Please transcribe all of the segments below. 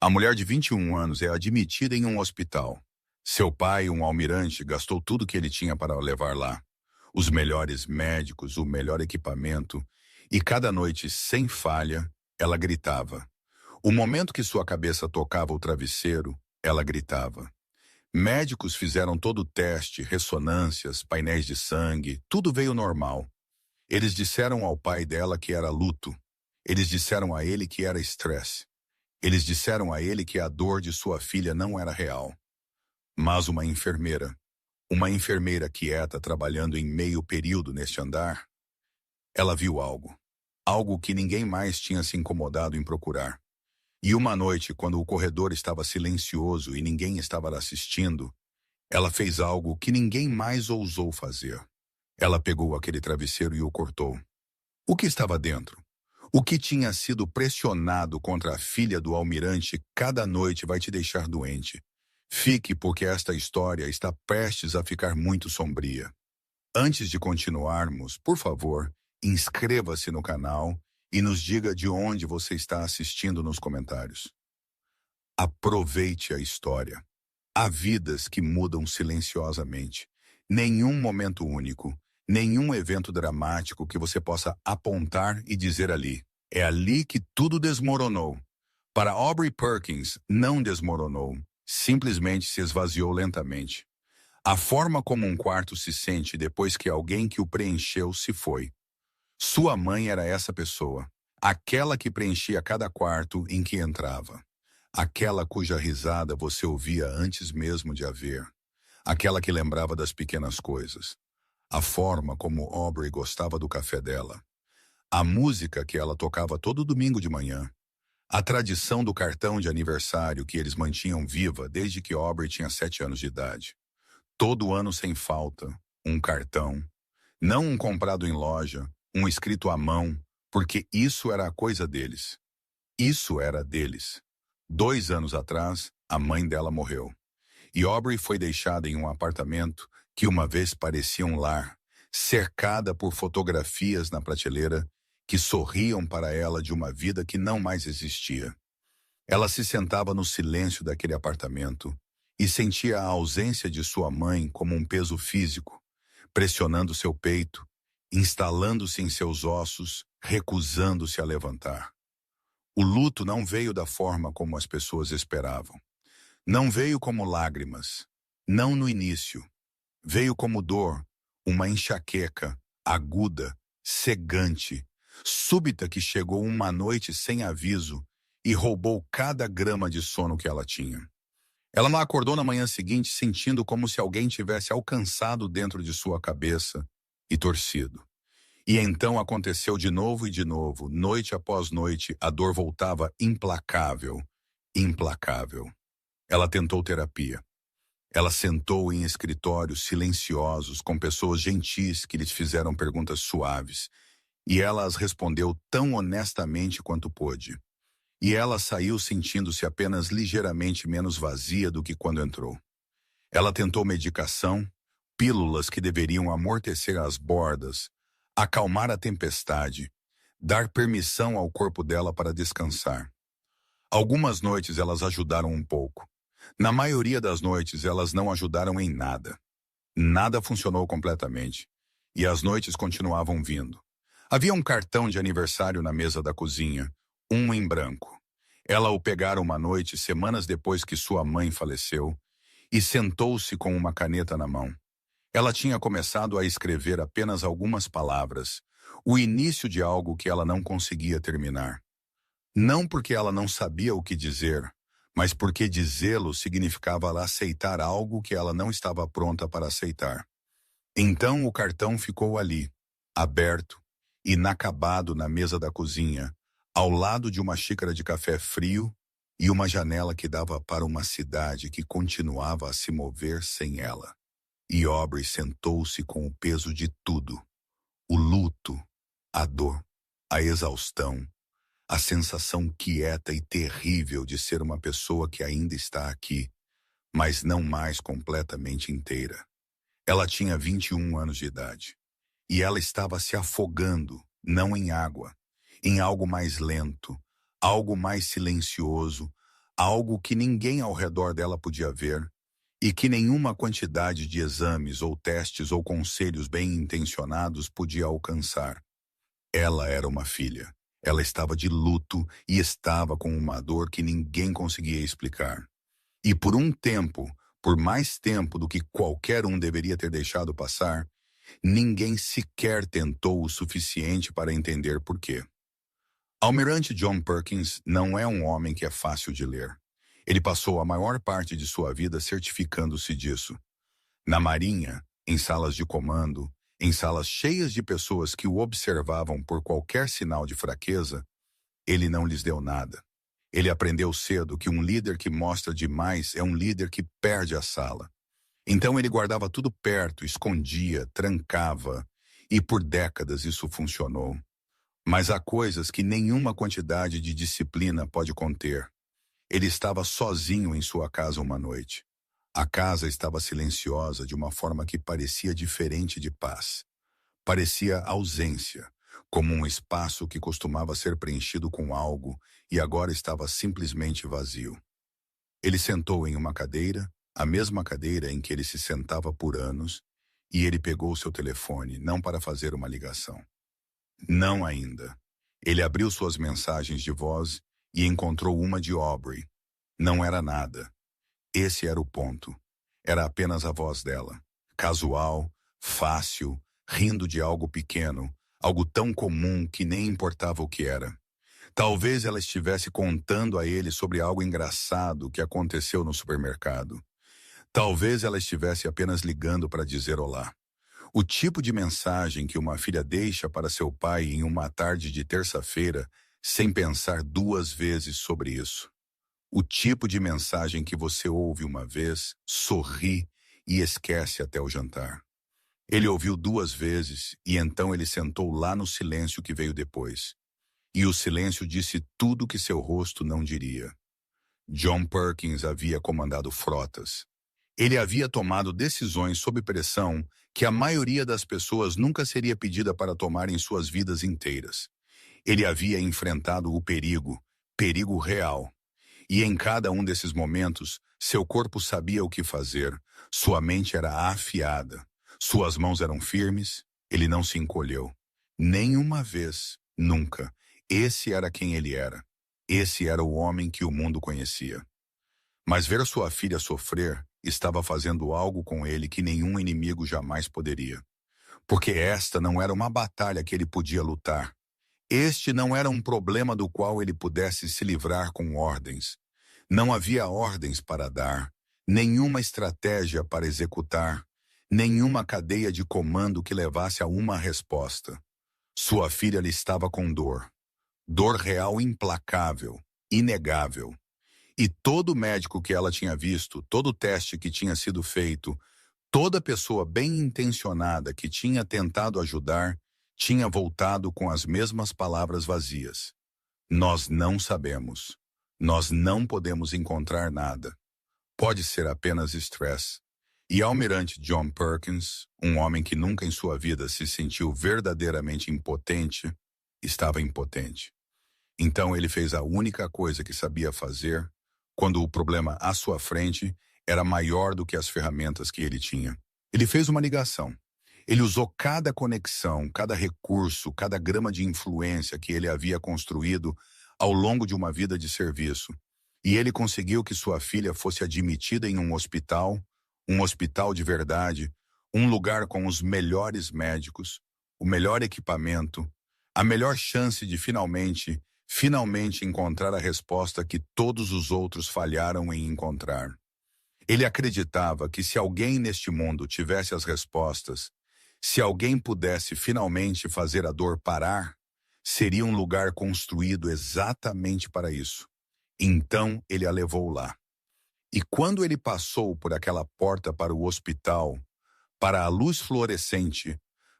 A mulher de 21 anos é admitida em um hospital. Seu pai, um almirante, gastou tudo que ele tinha para levar lá. Os melhores médicos, o melhor equipamento. E cada noite, sem falha, ela gritava. O momento que sua cabeça tocava o travesseiro, ela gritava. Médicos fizeram todo o teste, ressonâncias, painéis de sangue, tudo veio normal. Eles disseram ao pai dela que era luto. Eles disseram a ele que era estresse. Eles disseram a ele que a dor de sua filha não era real. Mas uma enfermeira quieta trabalhando em meio período neste andar, ela viu algo. Algo que ninguém mais tinha se incomodado em procurar. E uma noite, quando o corredor estava silencioso e ninguém estava assistindo, ela fez algo que ninguém mais ousou fazer. Ela pegou aquele travesseiro e o cortou. O que estava dentro? O que tinha sido pressionado contra a filha do almirante cada noite vai te deixar doente. Fique, porque esta história está prestes a ficar muito sombria. Antes de continuarmos, por favor, inscreva-se no canal e nos diga de onde você está assistindo nos comentários. Aproveite a história. Há vidas que mudam silenciosamente. Nenhum momento único, nenhum evento dramático que você possa apontar e dizer ali. É ali que tudo desmoronou. Para Aubrey Perkins, não desmoronou. Simplesmente se esvaziou lentamente. A forma como um quarto se sente depois que alguém que o preencheu se foi. Sua mãe era essa pessoa, aquela que preenchia cada quarto em que entrava. Aquela cuja risada você ouvia antes mesmo de a ver. Aquela que lembrava das pequenas coisas. A forma como Aubrey gostava do café dela. A música que ela tocava todo domingo de manhã. A tradição do cartão de aniversário que eles mantinham viva desde que Aubrey tinha 7 anos de idade. Todo ano sem falta, um cartão. Não um comprado em loja, um escrito à mão, porque isso era a coisa deles. Isso era deles. 2 anos atrás, a mãe dela morreu. E Aubrey foi deixada em um apartamento que uma vez parecia um lar, cercada por fotografias na prateleira que sorriam para ela de uma vida que não mais existia. Ela se sentava no silêncio daquele apartamento e sentia a ausência de sua mãe como um peso físico, pressionando seu peito, instalando-se em seus ossos, recusando-se a levantar. O luto não veio da forma como as pessoas esperavam. Não veio como lágrimas, não no início. Veio como dor, uma enxaqueca, aguda, cegante, súbita que chegou uma noite sem aviso e roubou cada grama de sono que ela tinha. Ela não acordou na manhã seguinte sentindo como se alguém tivesse alcançado dentro de sua cabeça e torcido. E então aconteceu de novo e de novo, noite após noite, a dor voltava implacável, implacável. Ela tentou terapia. Ela sentou em escritórios silenciosos com pessoas gentis que lhes fizeram perguntas suaves, e ela as respondeu tão honestamente quanto pôde. E ela saiu sentindo-se apenas ligeiramente menos vazia do que quando entrou. Ela tentou medicação, pílulas que deveriam amortecer as bordas, acalmar a tempestade, dar permissão ao corpo dela para descansar. Algumas noites elas ajudaram um pouco. Na maioria das noites elas não ajudaram em nada. Nada funcionou completamente. E as noites continuavam vindo. Havia um cartão de aniversário na mesa da cozinha, um em branco. Ela o pegara uma noite, semanas depois que sua mãe faleceu, e sentou-se com uma caneta na mão. Ela tinha começado a escrever apenas algumas palavras, o início de algo que ela não conseguia terminar. Não porque ela não sabia o que dizer, mas porque dizê-lo significava ela aceitar algo que ela não estava pronta para aceitar. Então o cartão ficou ali, aberto, inacabado na mesa da cozinha, ao lado de uma xícara de café frio e uma janela que dava para uma cidade que continuava a se mover sem ela. E Aubrey sentou-se com o peso de tudo. O luto, a dor, a exaustão, a sensação quieta e terrível de ser uma pessoa que ainda está aqui, mas não mais completamente inteira. Ela tinha 21 anos de idade. E ela estava se afogando, não em água, em algo mais lento, algo mais silencioso, algo que ninguém ao redor dela podia ver e que nenhuma quantidade de exames ou testes ou conselhos bem-intencionados podia alcançar. Ela era uma filha. Ela estava de luto e estava com uma dor que ninguém conseguia explicar. E por um tempo, por mais tempo do que qualquer um deveria ter deixado passar, ninguém sequer tentou o suficiente para entender por quê. Almirante John Perkins não é um homem que é fácil de ler. Ele passou a maior parte de sua vida certificando-se disso. Na Marinha, em salas de comando, em salas cheias de pessoas que o observavam por qualquer sinal de fraqueza, ele não lhes deu nada. Ele aprendeu cedo que um líder que mostra demais é um líder que perde a sala. Então ele guardava tudo perto, escondia, trancava, e por décadas isso funcionou. Mas há coisas que nenhuma quantidade de disciplina pode conter. Ele estava sozinho em sua casa uma noite. A casa estava silenciosa de uma forma que parecia diferente de paz. Parecia ausência, como um espaço que costumava ser preenchido com algo e agora estava simplesmente vazio. Ele sentou em uma cadeira, a mesma cadeira em que ele se sentava por anos, e ele pegou seu telefone, não para fazer uma ligação. Não ainda. Ele abriu suas mensagens de voz e encontrou uma de Aubrey. Não era nada. Esse era o ponto. Era apenas a voz dela. Casual, fácil, rindo de algo pequeno, algo tão comum que nem importava o que era. Talvez ela estivesse contando a ele sobre algo engraçado que aconteceu no supermercado. Talvez ela estivesse apenas ligando para dizer olá. O tipo de mensagem que uma filha deixa para seu pai em uma tarde de terça-feira sem pensar duas vezes sobre isso. O tipo de mensagem que você ouve uma vez, sorri e esquece até o jantar. Ele ouviu duas vezes e então ele sentou lá no silêncio que veio depois. E o silêncio disse tudo que seu rosto não diria. John Perkins havia comandado frotas. Ele havia tomado decisões sob pressão que a maioria das pessoas nunca seria pedida para tomar em suas vidas inteiras. Ele havia enfrentado o perigo, perigo real. E em cada um desses momentos, seu corpo sabia o que fazer, sua mente era afiada, suas mãos eram firmes, ele não se encolheu. Nenhuma vez, nunca. Esse era quem ele era. Esse era o homem que o mundo conhecia. Mas ver sua filha sofrer estava fazendo algo com ele que nenhum inimigo jamais poderia. Porque esta não era uma batalha que ele podia lutar. Este não era um problema do qual ele pudesse se livrar com ordens. Não havia ordens para dar, nenhuma estratégia para executar, nenhuma cadeia de comando que levasse a uma resposta. Sua filha lhe estava com dor. Dor real implacável, inegável. E todo médico que ela tinha visto, todo teste que tinha sido feito, toda pessoa bem-intencionada que tinha tentado ajudar, tinha voltado com as mesmas palavras vazias. Nós não sabemos. Nós não podemos encontrar nada. Pode ser apenas estresse. E Almirante John Perkins, um homem que nunca em sua vida se sentiu verdadeiramente impotente, estava impotente. Então ele fez a única coisa que sabia fazer quando o problema à sua frente era maior do que as ferramentas que ele tinha. Ele fez uma ligação. Ele usou cada conexão, cada recurso, cada grama de influência que ele havia construído ao longo de uma vida de serviço. E ele conseguiu que sua filha fosse admitida em um hospital de verdade, um lugar com os melhores médicos, o melhor equipamento, a melhor chance de finalmente encontrar a resposta que todos os outros falharam em encontrar. Ele acreditava que se alguém neste mundo tivesse as respostas, se alguém pudesse finalmente fazer a dor parar, seria um lugar construído exatamente para isso. Então ele a levou lá. E quando ele passou por aquela porta para o hospital, para a luz fluorescente,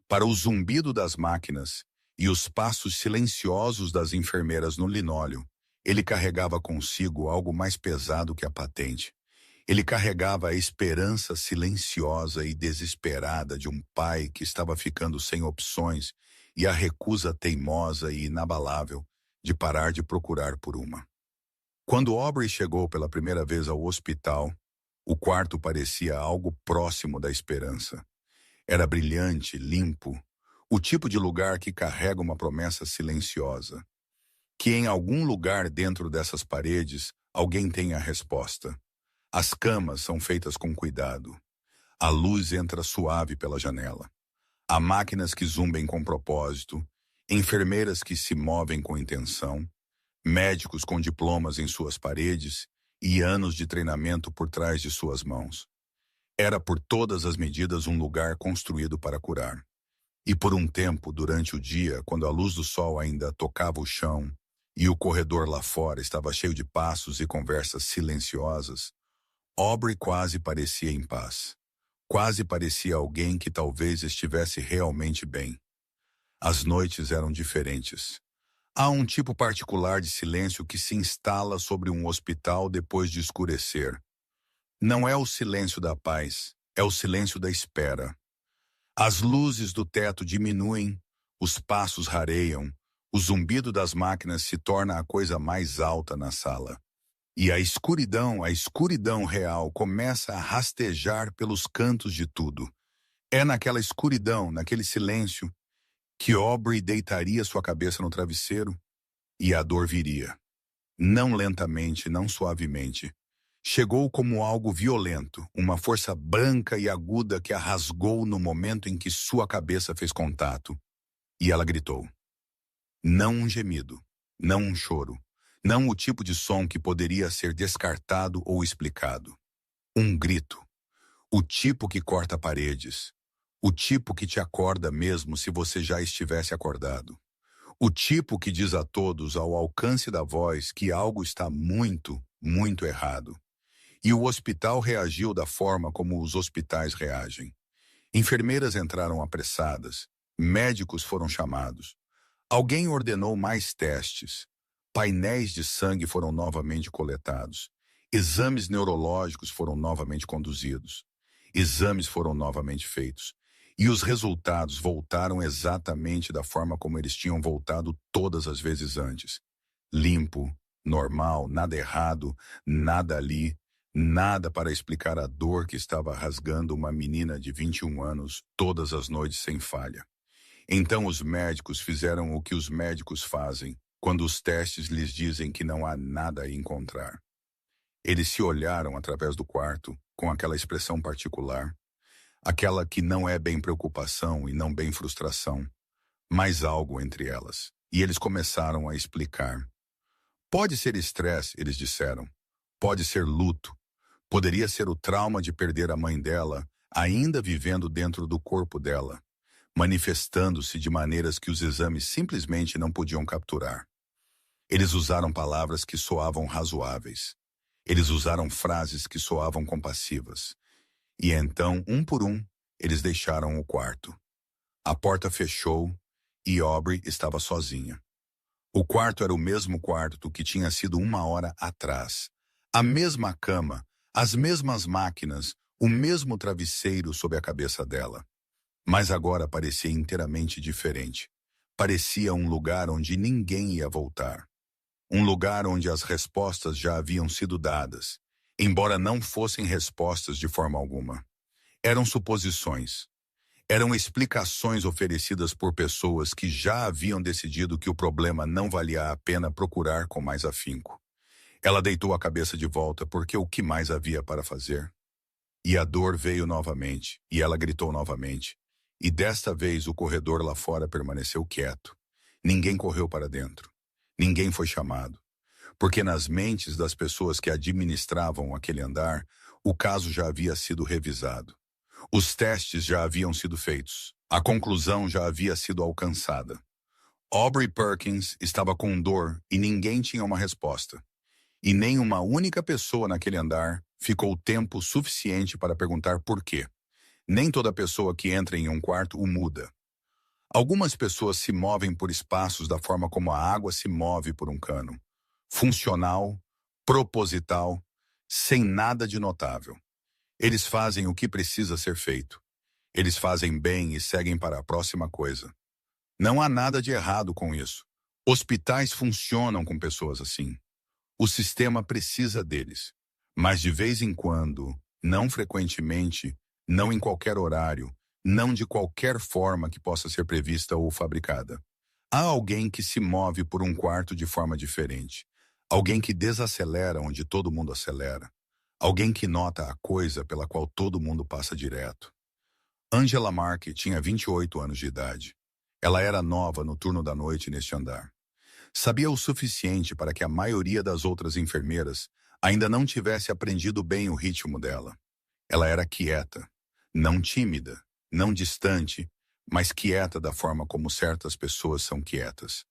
para o zumbido das máquinas e os passos silenciosos das enfermeiras no linóleo, ele carregava consigo algo mais pesado que a patente. Ele carregava a esperança silenciosa e desesperada de um pai que estava ficando sem opções e a recusa teimosa e inabalável de parar de procurar por uma. Quando Aubrey chegou pela primeira vez ao hospital, o quarto parecia algo próximo da esperança. Era brilhante, limpo, o tipo de lugar que carrega uma promessa silenciosa. Que em algum lugar dentro dessas paredes alguém tem a resposta. As camas são feitas com cuidado. A luz entra suave pela janela. Há máquinas que zumbem com propósito, enfermeiras que se movem com intenção, médicos com diplomas em suas paredes e anos de treinamento por trás de suas mãos. Era por todas as medidas um lugar construído para curar. E por um tempo, durante o dia, quando a luz do sol ainda tocava o chão e o corredor lá fora estava cheio de passos e conversas silenciosas, Aubrey quase parecia em paz. Quase parecia alguém que talvez estivesse realmente bem. As noites eram diferentes. Há um tipo particular de silêncio que se instala sobre um hospital depois de escurecer. Não é o silêncio da paz, é o silêncio da espera. As luzes do teto diminuem, os passos rareiam, o zumbido das máquinas se torna a coisa mais alta na sala. E a escuridão real começa a rastejar pelos cantos de tudo. É naquela escuridão, naquele silêncio, que Aubrey deitaria sua cabeça no travesseiro e a dor viria. Não lentamente, não suavemente. Chegou como algo violento, uma força branca e aguda que a rasgou no momento em que sua cabeça fez contato. E ela gritou. Não um gemido, não um choro, não o tipo de som que poderia ser descartado ou explicado. Um grito. O tipo que corta paredes. O tipo que te acorda mesmo se você já estivesse acordado. O tipo que diz a todos ao alcance da voz que algo está muito, muito errado. E o hospital reagiu da forma como os hospitais reagem. Enfermeiras entraram apressadas, médicos foram chamados. Alguém ordenou mais testes. Painéis de sangue foram novamente coletados. Exames neurológicos foram novamente conduzidos. Exames foram novamente feitos. E os resultados voltaram exatamente da forma como eles tinham voltado todas as vezes antes. Limpo, normal, nada errado, nada ali, nada para explicar a dor que estava rasgando uma menina de 21 anos todas as noites sem falha. Então os médicos fizeram o que os médicos fazem quando os testes lhes dizem que não há nada a encontrar. Eles se olharam através do quarto com aquela expressão particular, aquela que não é bem preocupação e não bem frustração, mas algo entre elas. E eles começaram a explicar. Pode ser estresse, eles disseram. Pode ser luto. Poderia ser o trauma de perder a mãe dela, ainda vivendo dentro do corpo dela, manifestando-se de maneiras que os exames simplesmente não podiam capturar. Eles usaram palavras que soavam razoáveis. Eles usaram frases que soavam compassivas. E então, um por um, eles deixaram o quarto. A porta fechou e Aubrey estava sozinha. O quarto era o mesmo quarto que tinha sido 1 hora atrás. A mesma cama, as mesmas máquinas, o mesmo travesseiro sob a cabeça dela. Mas agora parecia inteiramente diferente. Parecia um lugar onde ninguém ia voltar. Um lugar onde as respostas já haviam sido dadas, embora não fossem respostas de forma alguma. Eram suposições. Eram explicações oferecidas por pessoas que já haviam decidido que o problema não valia a pena procurar com mais afinco. Ela deitou a cabeça de volta porque o que mais havia para fazer? E a dor veio novamente, e ela gritou novamente. E desta vez o corredor lá fora permaneceu quieto. Ninguém correu para dentro. Ninguém foi chamado. Porque nas mentes das pessoas que administravam aquele andar, o caso já havia sido revisado. Os testes já haviam sido feitos. A conclusão já havia sido alcançada. Aubrey Perkins estava com dor e ninguém tinha uma resposta. E nem uma única pessoa naquele andar ficou tempo suficiente para perguntar por quê. Nem toda pessoa que entra em um quarto o muda. Algumas pessoas se movem por espaços da forma como a água se move por um cano. Funcional, proposital, sem nada de notável. Eles fazem o que precisa ser feito. Eles fazem bem e seguem para a próxima coisa. Não há nada de errado com isso. Hospitais funcionam com pessoas assim. O sistema precisa deles. Mas de vez em quando, não frequentemente, não em qualquer horário, não de qualquer forma que possa ser prevista ou fabricada. Há alguém que se move por um quarto de forma diferente. Alguém que desacelera onde todo mundo acelera. Alguém que nota a coisa pela qual todo mundo passa direto. Angela Mark tinha 28 anos de idade. Ela era nova no turno da noite neste andar. Sabia o suficiente para que a maioria das outras enfermeiras ainda não tivesse aprendido bem o ritmo dela. Ela era quieta, não tímida, não distante, mas quieta da forma como certas pessoas são quietas.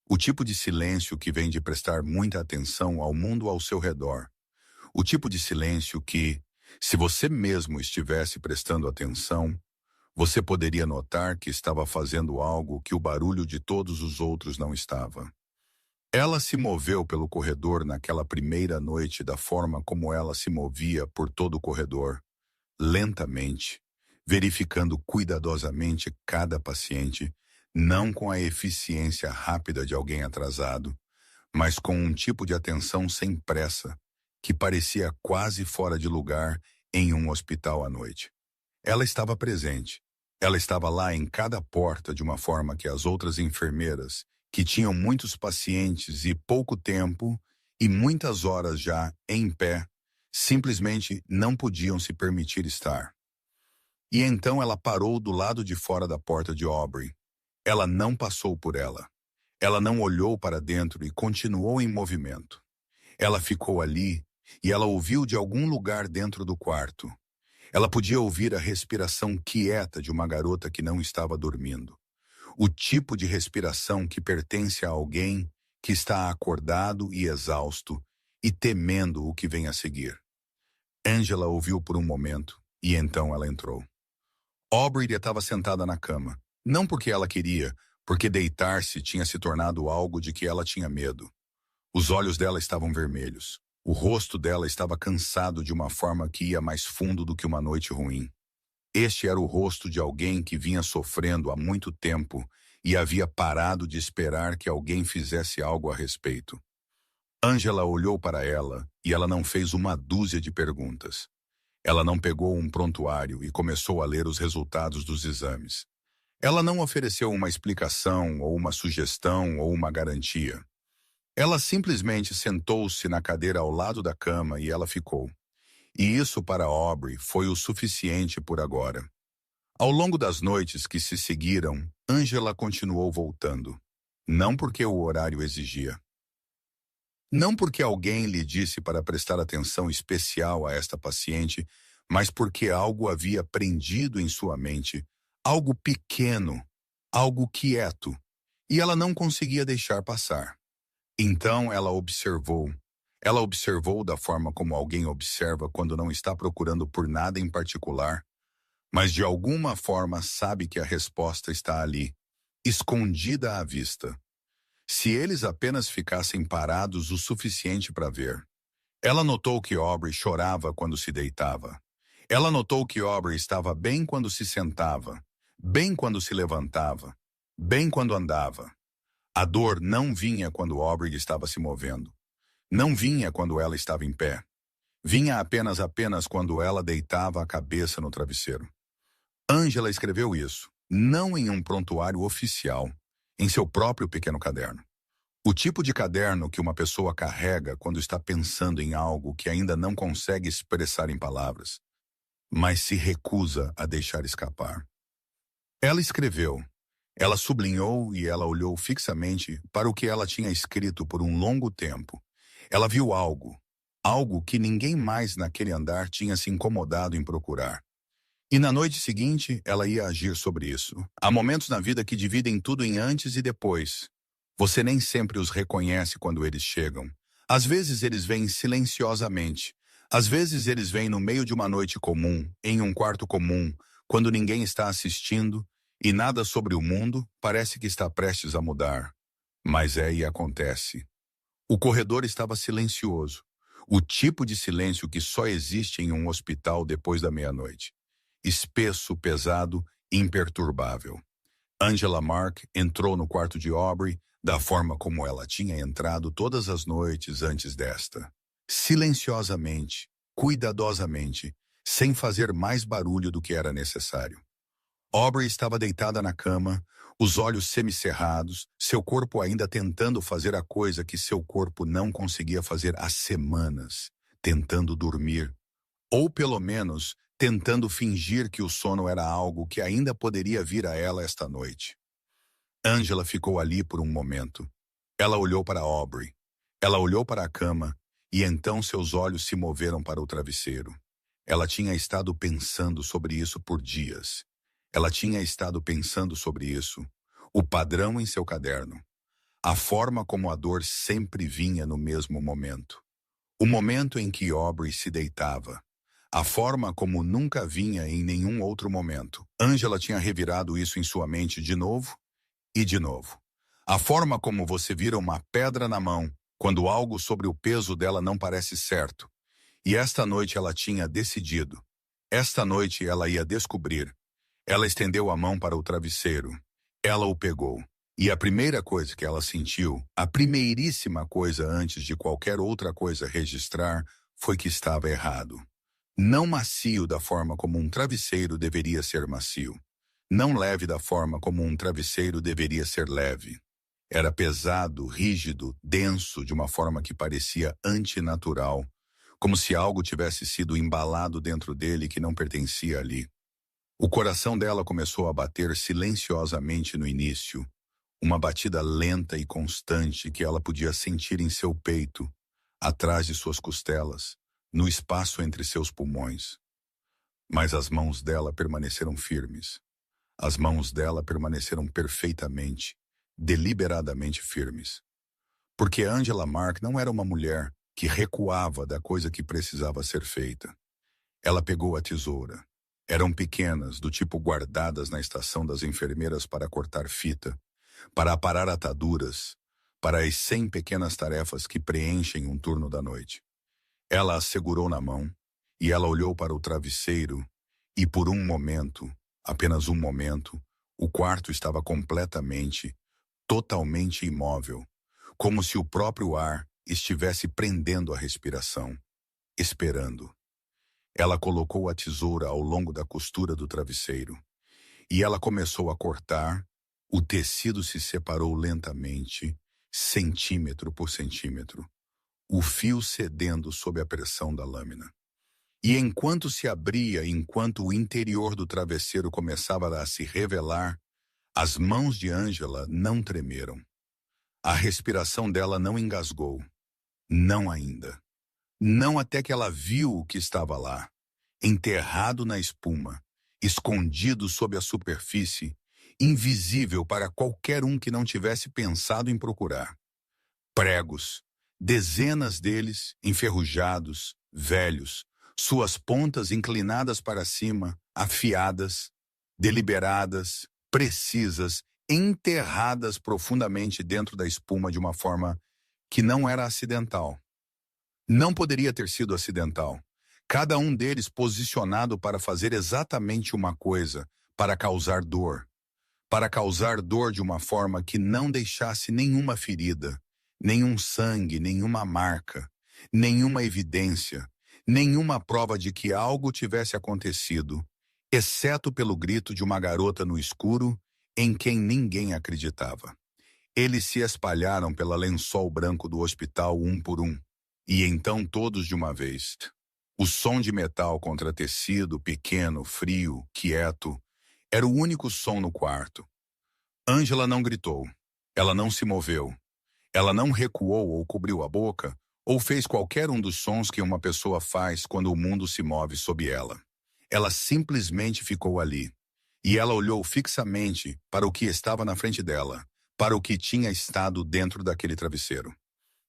O tipo de silêncio que vem de prestar muita atenção ao mundo ao seu redor. O tipo de silêncio que, se você mesmo estivesse prestando atenção, você poderia notar que estava fazendo algo que o barulho de todos os outros não estava. Ela se moveu pelo corredor naquela primeira noite da forma como ela se movia por todo o corredor, lentamente, verificando cuidadosamente cada paciente, não com a eficiência rápida de alguém atrasado, mas com um tipo de atenção sem pressa, que parecia quase fora de lugar em um hospital à noite. Ela estava presente. Ela estava lá em cada porta de uma forma que as outras enfermeiras, que tinham muitos pacientes e pouco tempo, e muitas horas já em pé, simplesmente não podiam se permitir estar. E então ela parou do lado de fora da porta de Aubrey. Ela não passou por ela. Ela não olhou para dentro e continuou em movimento. Ela ficou ali e ela ouviu de algum lugar dentro do quarto. Ela podia ouvir a respiração quieta de uma garota que não estava dormindo. O tipo de respiração que pertence a alguém que está acordado e exausto e temendo o que vem a seguir. Angela ouviu por um momento e então ela entrou. Aubrey estava sentada na cama, não porque ela queria, porque deitar-se tinha se tornado algo de que ela tinha medo. Os olhos dela estavam vermelhos. O rosto dela estava cansado de uma forma que ia mais fundo do que uma noite ruim. Este era o rosto de alguém que vinha sofrendo há muito tempo e havia parado de esperar que alguém fizesse algo a respeito. Angela olhou para ela e ela não fez uma dúzia de perguntas. Ela não pegou um prontuário e começou a ler os resultados dos exames. Ela não ofereceu uma explicação ou uma sugestão ou uma garantia. Ela simplesmente sentou-se na cadeira ao lado da cama e ela ficou. E isso para Aubrey foi o suficiente por agora. Ao longo das noites que se seguiram, Angela continuou voltando. Não porque o horário exigia. Não porque alguém lhe disse para prestar atenção especial a esta paciente, mas porque algo havia prendido em sua mente, algo pequeno, algo quieto, e ela não conseguia deixar passar. Então ela observou. Ela observou da forma como alguém observa quando não está procurando por nada em particular, mas de alguma forma sabe que a resposta está ali, escondida à vista. Se eles apenas ficassem parados o suficiente para ver. Ela notou que Aubrey chorava quando se deitava. Ela notou que Aubrey estava bem quando se sentava, bem quando se levantava, bem quando andava. A dor não vinha quando Aubrey estava se movendo. Não vinha quando ela estava em pé. Vinha apenas quando ela deitava a cabeça no travesseiro. Angela escreveu isso, não em um prontuário oficial, em seu próprio pequeno caderno. O tipo de caderno que uma pessoa carrega quando está pensando em algo que ainda não consegue expressar em palavras, mas se recusa a deixar escapar. Ela escreveu. Ela sublinhou e ela olhou fixamente para o que ela tinha escrito por um longo tempo. Ela viu algo que ninguém mais naquele andar tinha se incomodado em procurar. E na noite seguinte, ela ia agir sobre isso. Há momentos na vida que dividem tudo em antes e depois. Você nem sempre os reconhece quando eles chegam. Às vezes eles vêm silenciosamente. Às vezes eles vêm no meio de uma noite comum, em um quarto comum, quando ninguém está assistindo, e nada sobre o mundo parece que está prestes a mudar. Mas e acontece. O corredor estava silencioso. O tipo de silêncio que só existe em um hospital depois da meia-noite. Espesso, pesado, imperturbável. Angela Mark entrou no quarto de Aubrey, da forma como ela tinha entrado todas as noites antes desta. Silenciosamente, cuidadosamente, sem fazer mais barulho do que era necessário. Aubrey estava deitada na cama, os olhos semicerrados, seu corpo ainda tentando fazer a coisa que seu corpo não conseguia fazer há semanas, tentando dormir, ou pelo menos tentando fingir que o sono era algo que ainda poderia vir a ela esta noite. Angela ficou ali por um momento. Ela olhou para Aubrey. Ela olhou para a cama e então seus olhos se moveram para o travesseiro. Ela tinha estado pensando sobre isso por dias. Ela tinha estado pensando sobre isso. O padrão em seu caderno. A forma como a dor sempre vinha no mesmo momento. O momento em que Aubrey se deitava. A forma como nunca vinha em nenhum outro momento. Angela tinha revirado isso em sua mente de novo e de novo. A forma como você vira uma pedra na mão quando algo sobre o peso dela não parece certo. E esta noite ela tinha decidido. Esta noite ela ia descobrir. Ela estendeu a mão para o travesseiro. Ela o pegou. E a primeira coisa que ela sentiu, a primeiríssima coisa antes de qualquer outra coisa registrar, foi que estava errado. Não macio da forma como um travesseiro deveria ser macio. Não leve da forma como um travesseiro deveria ser leve. Era pesado, rígido, denso, de uma forma que parecia antinatural, como se algo tivesse sido embalado dentro dele que não pertencia ali. O coração dela começou a bater silenciosamente no início, uma batida lenta e constante que ela podia sentir em seu peito, atrás de suas costelas, no espaço entre seus pulmões. Mas as mãos dela permaneceram firmes. As mãos dela permaneceram perfeitamente, deliberadamente firmes. Porque Angela Mark não era uma mulher que recuava da coisa que precisava ser feita. Ela pegou a tesoura. Eram pequenas, do tipo guardadas na estação das enfermeiras para cortar fita, para aparar ataduras, para as 100 pequenas tarefas que preenchem um turno da noite. Ela a segurou na mão, e ela olhou para o travesseiro, e por um momento, apenas um momento, o quarto estava completamente, totalmente imóvel, como se o próprio ar estivesse prendendo a respiração, esperando. Ela colocou a tesoura ao longo da costura do travesseiro, e ela começou a cortar. O tecido se separou lentamente, centímetro por centímetro, o fio cedendo sob a pressão da lâmina. E enquanto se abria, enquanto o interior do travesseiro começava a se revelar, as mãos de Angela não tremeram. A respiração dela não engasgou. Não ainda. Não até que ela viu o que estava lá, enterrado na espuma, escondido sob a superfície, invisível para qualquer um que não tivesse pensado em procurar. Pregos, dezenas deles, enferrujados, velhos, suas pontas inclinadas para cima, afiadas, deliberadas, precisas, enterradas profundamente dentro da espuma de uma forma que não era acidental. Não poderia ter sido acidental. Cada um deles posicionado para fazer exatamente uma coisa, para causar dor. Para causar dor de uma forma que não deixasse nenhuma ferida, nenhum sangue, nenhuma marca, nenhuma evidência, nenhuma prova de que algo tivesse acontecido, exceto pelo grito de uma garota no escuro em quem ninguém acreditava. Eles se espalharam pela lençol branco do hospital um por um, e então todos de uma vez. O som de metal contra tecido, pequeno, frio, quieto, era o único som no quarto. Angela não gritou. Ela não se moveu. Ela não recuou ou cobriu a boca, ou fez qualquer um dos sons que uma pessoa faz quando o mundo se move sob ela. Ela simplesmente ficou ali. E ela olhou fixamente para o que estava na frente dela, para o que tinha estado dentro daquele travesseiro.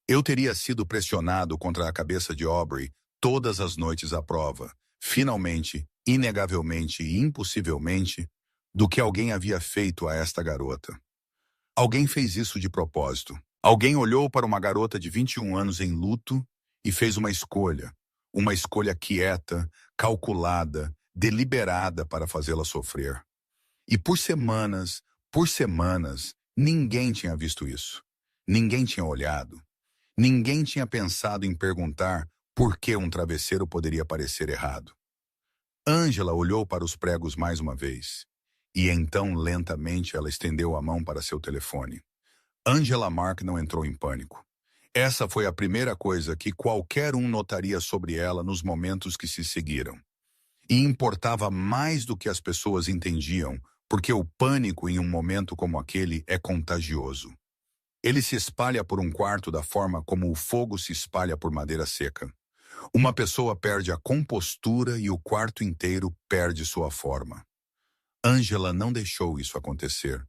Eu teria sido pressionado contra a cabeça de Aubrey todas as noites à prova, finalmente, inegavelmente e impossivelmente, do que alguém havia feito a esta garota. Alguém fez isso de propósito. Alguém olhou para uma garota de 21 anos em luto e fez uma escolha quieta, calculada, deliberada para fazê-la sofrer. E por semanas, ninguém tinha visto isso. Ninguém tinha olhado. Ninguém tinha pensado em perguntar por que um travesseiro poderia parecer errado. Angela olhou para os pregos mais uma vez. E então, lentamente, ela estendeu a mão para seu telefone. Angela Mark não entrou em pânico. Essa foi a primeira coisa que qualquer um notaria sobre ela nos momentos que se seguiram. E importava mais do que as pessoas entendiam, porque o pânico em um momento como aquele é contagioso. Ele se espalha por um quarto da forma como o fogo se espalha por madeira seca. Uma pessoa perde a compostura e o quarto inteiro perde sua forma. Angela não deixou isso acontecer.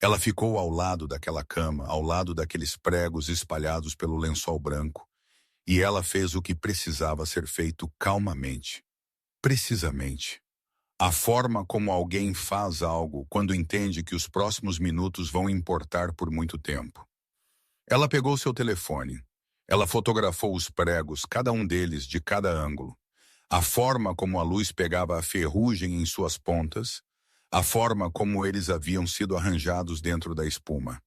Ela ficou ao lado daquela cama, ao lado daqueles pregos espalhados pelo lençol branco, e ela fez o que precisava ser feito calmamente. Precisamente. A forma como alguém faz algo quando entende que os próximos minutos vão importar por muito tempo. Ela pegou seu telefone. Ela fotografou os pregos, cada um deles de cada ângulo. A forma como a luz pegava a ferrugem em suas pontas, a forma como eles haviam sido arranjados dentro da espuma,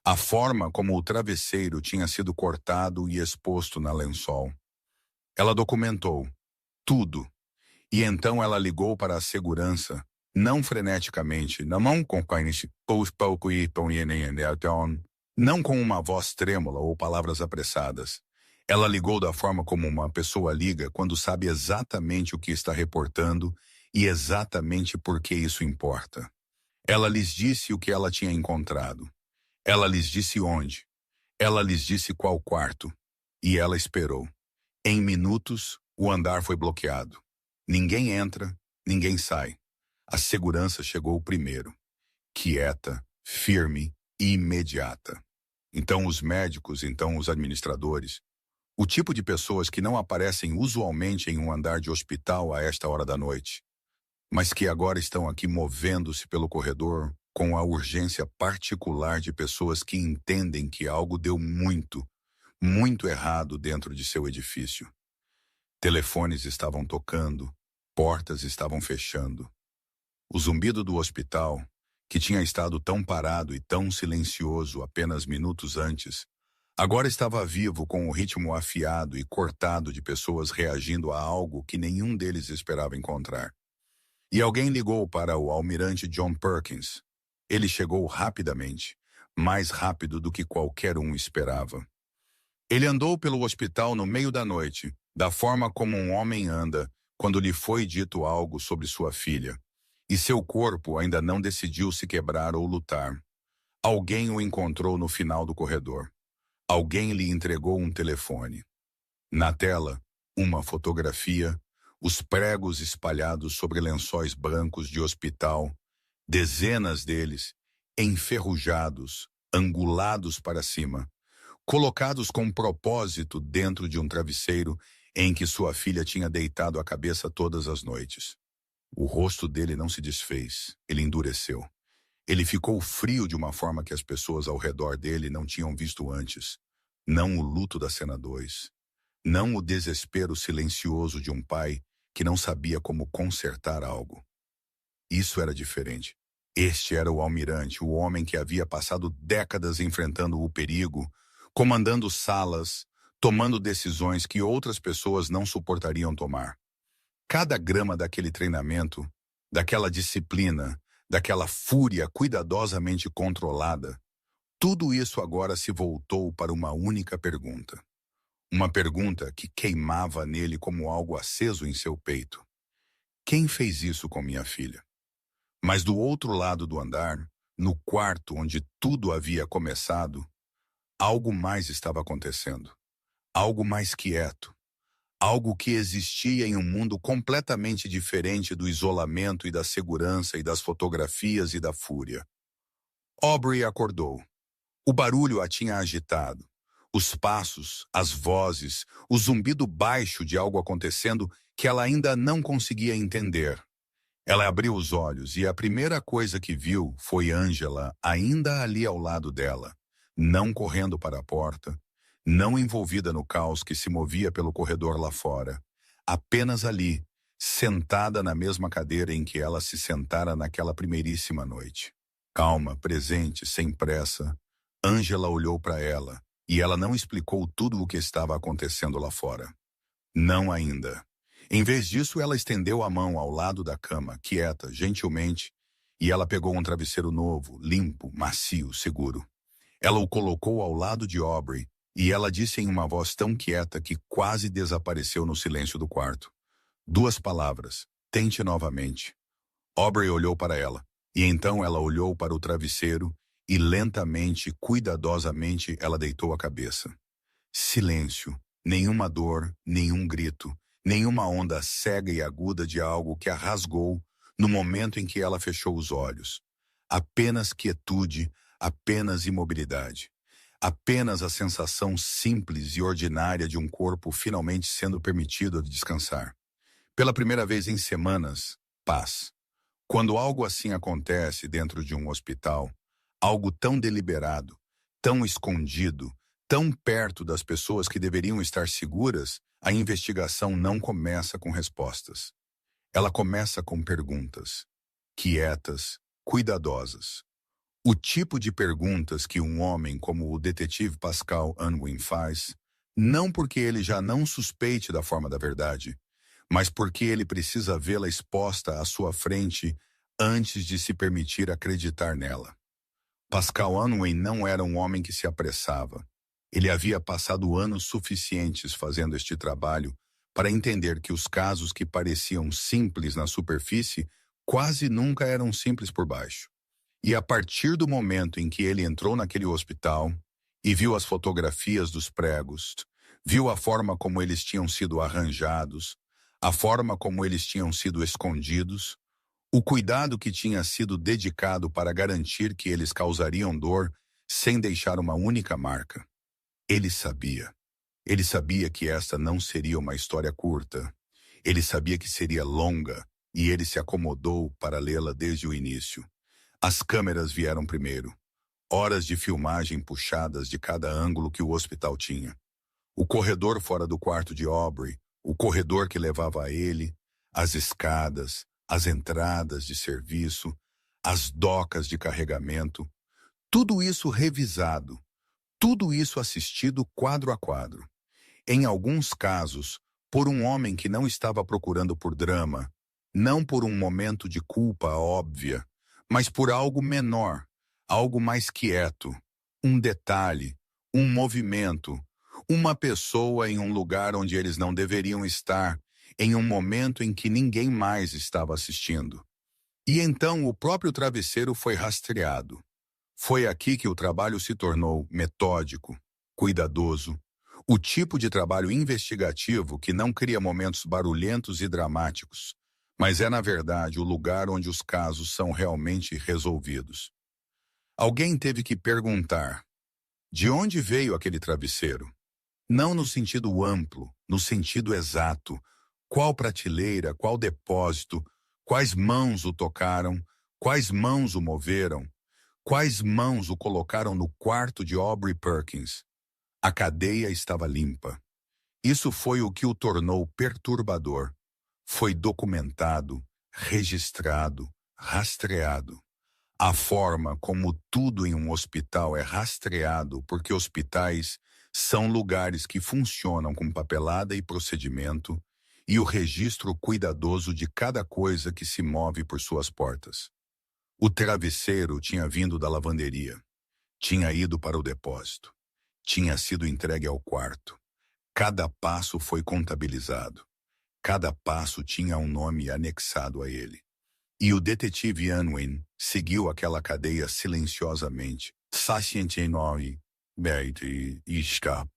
a forma como o travesseiro tinha sido cortado e exposto na lençol. Ela documentou tudo. E então ela ligou para a segurança, não freneticamente, não com uma voz trêmula ou palavras apressadas. Ela ligou da forma como uma pessoa liga quando sabe exatamente o que está reportando e exatamente por que isso importa. Ela lhes disse o que ela tinha encontrado. Ela lhes disse onde. Ela lhes disse qual quarto. E ela esperou. Em minutos, o andar foi bloqueado. Ninguém entra, ninguém sai. A segurança chegou primeiro. Quieta, firme e imediata. Então os médicos, então os administradores. O tipo de pessoas que não aparecem usualmente em um andar de hospital a esta hora da noite, mas que agora estão aqui movendo-se pelo corredor com a urgência particular de pessoas que entendem que algo deu muito, muito errado dentro de seu edifício. Telefones estavam tocando, portas estavam fechando. O zumbido do hospital, que tinha estado tão parado e tão silencioso apenas minutos antes, agora estava vivo com o ritmo afiado e cortado de pessoas reagindo a algo que nenhum deles esperava encontrar. E alguém ligou para o almirante John Perkins. Ele chegou rapidamente, mais rápido do que qualquer um esperava. Ele andou pelo hospital no meio da noite, da forma como um homem anda quando lhe foi dito algo sobre sua filha, e seu corpo ainda não decidiu se quebrar ou lutar. Alguém o encontrou no final do corredor. Alguém lhe entregou um telefone. Na tela, uma fotografia, os pregos espalhados sobre lençóis brancos de hospital, dezenas deles, enferrujados, angulados para cima, colocados com propósito dentro de um travesseiro em que sua filha tinha deitado a cabeça todas as noites. O rosto dele não se desfez, ele endureceu. Ele ficou frio de uma forma que as pessoas ao redor dele não tinham visto antes. Não o luto da cena 2. Não o desespero silencioso de um pai que não sabia como consertar algo. Isso era diferente. Este era o almirante, o homem que havia passado décadas enfrentando o perigo, comandando salas, tomando decisões que outras pessoas não suportariam tomar. Cada grama daquele treinamento, daquela disciplina, daquela fúria cuidadosamente controlada, tudo isso agora se voltou para uma única pergunta. Uma pergunta que queimava nele como algo aceso em seu peito. Quem fez isso com minha filha? Mas do outro lado do andar, no quarto onde tudo havia começado, algo mais estava acontecendo. Algo mais quieto. Algo que existia em um mundo completamente diferente do isolamento e da segurança e das fotografias e da fúria. Aubrey acordou. O barulho a tinha agitado. Os passos, as vozes, o zumbido baixo de algo acontecendo que ela ainda não conseguia entender. Ela abriu os olhos e a primeira coisa que viu foi Angela ainda ali ao lado dela, não correndo para a porta, não envolvida no caos que se movia pelo corredor lá fora, apenas ali, sentada na mesma cadeira em que ela se sentara naquela primeiríssima noite. Calma, presente, sem pressa, Angela olhou para ela, e ela não explicou tudo o que estava acontecendo lá fora. Não ainda. Em vez disso, ela estendeu a mão ao lado da cama, quieta, gentilmente, e ela pegou um travesseiro novo, limpo, macio, seguro. Ela o colocou ao lado de Aubrey, e ela disse em uma voz tão quieta que quase desapareceu no silêncio do quarto. 2 palavras. Tente novamente. Aubrey olhou para ela, e então ela olhou para o travesseiro, e lentamente, cuidadosamente, ela deitou a cabeça. Silêncio. Nenhuma dor, nenhum grito, nenhuma onda cega e aguda de algo que a rasgou no momento em que ela fechou os olhos. Apenas quietude, apenas imobilidade. Apenas a sensação simples e ordinária de um corpo finalmente sendo permitido descansar. Pela primeira vez em semanas, paz. Quando algo assim acontece dentro de um hospital, algo tão deliberado, tão escondido, tão perto das pessoas que deveriam estar seguras, a investigação não começa com respostas. Ela começa com perguntas, quietas, cuidadosas. O tipo de perguntas que um homem como o detetive Pascal Unwin faz, não porque ele já não suspeite da forma da verdade, mas porque ele precisa vê-la exposta à sua frente antes de se permitir acreditar nela. Pascal Unwin não era um homem que se apressava. Ele havia passado anos suficientes fazendo este trabalho para entender que os casos que pareciam simples na superfície quase nunca eram simples por baixo. E a partir do momento em que ele entrou naquele hospital e viu as fotografias dos pregos, viu a forma como eles tinham sido arranjados, a forma como eles tinham sido escondidos, o cuidado que tinha sido dedicado para garantir que eles causariam dor sem deixar uma única marca. Ele sabia. Ele sabia que esta não seria uma história curta. Ele sabia que seria longa e ele se acomodou para lê-la desde o início. As câmeras vieram primeiro. Horas de filmagem puxadas de cada ângulo que o hospital tinha. O corredor fora do quarto de Aubrey, o corredor que levava a ele, as escadas, as entradas de serviço, as docas de carregamento. Tudo isso revisado. Tudo isso assistido quadro a quadro. Em alguns casos, por um homem que não estava procurando por drama, não por um momento de culpa óbvia, mas por algo menor, algo mais quieto, um detalhe, um movimento, uma pessoa em um lugar onde eles não deveriam estar, em um momento em que ninguém mais estava assistindo. E então o próprio travesseiro foi rastreado. Foi aqui que o trabalho se tornou metódico, cuidadoso, o tipo de trabalho investigativo que não cria momentos barulhentos e dramáticos, mas é, na verdade, o lugar onde os casos são realmente resolvidos. Alguém teve que perguntar: de onde veio aquele travesseiro? Não no sentido amplo, no sentido exato. Qual prateleira, qual depósito, quais mãos o tocaram, quais mãos o moveram, quais mãos o colocaram no quarto de Aubrey Perkins? A cadeia estava limpa. Isso foi o que o tornou perturbador. Foi documentado, registrado, rastreado. A forma como tudo em um hospital é rastreado, porque hospitais são lugares que funcionam com papelada e procedimento, e o registro cuidadoso de cada coisa que se move por suas portas. O travesseiro tinha vindo da lavanderia, tinha ido para o depósito, tinha sido entregue ao quarto. Cada passo foi contabilizado. Cada passo tinha um nome anexado a ele. E o detetive Unwin seguiu aquela cadeia silenciosamente,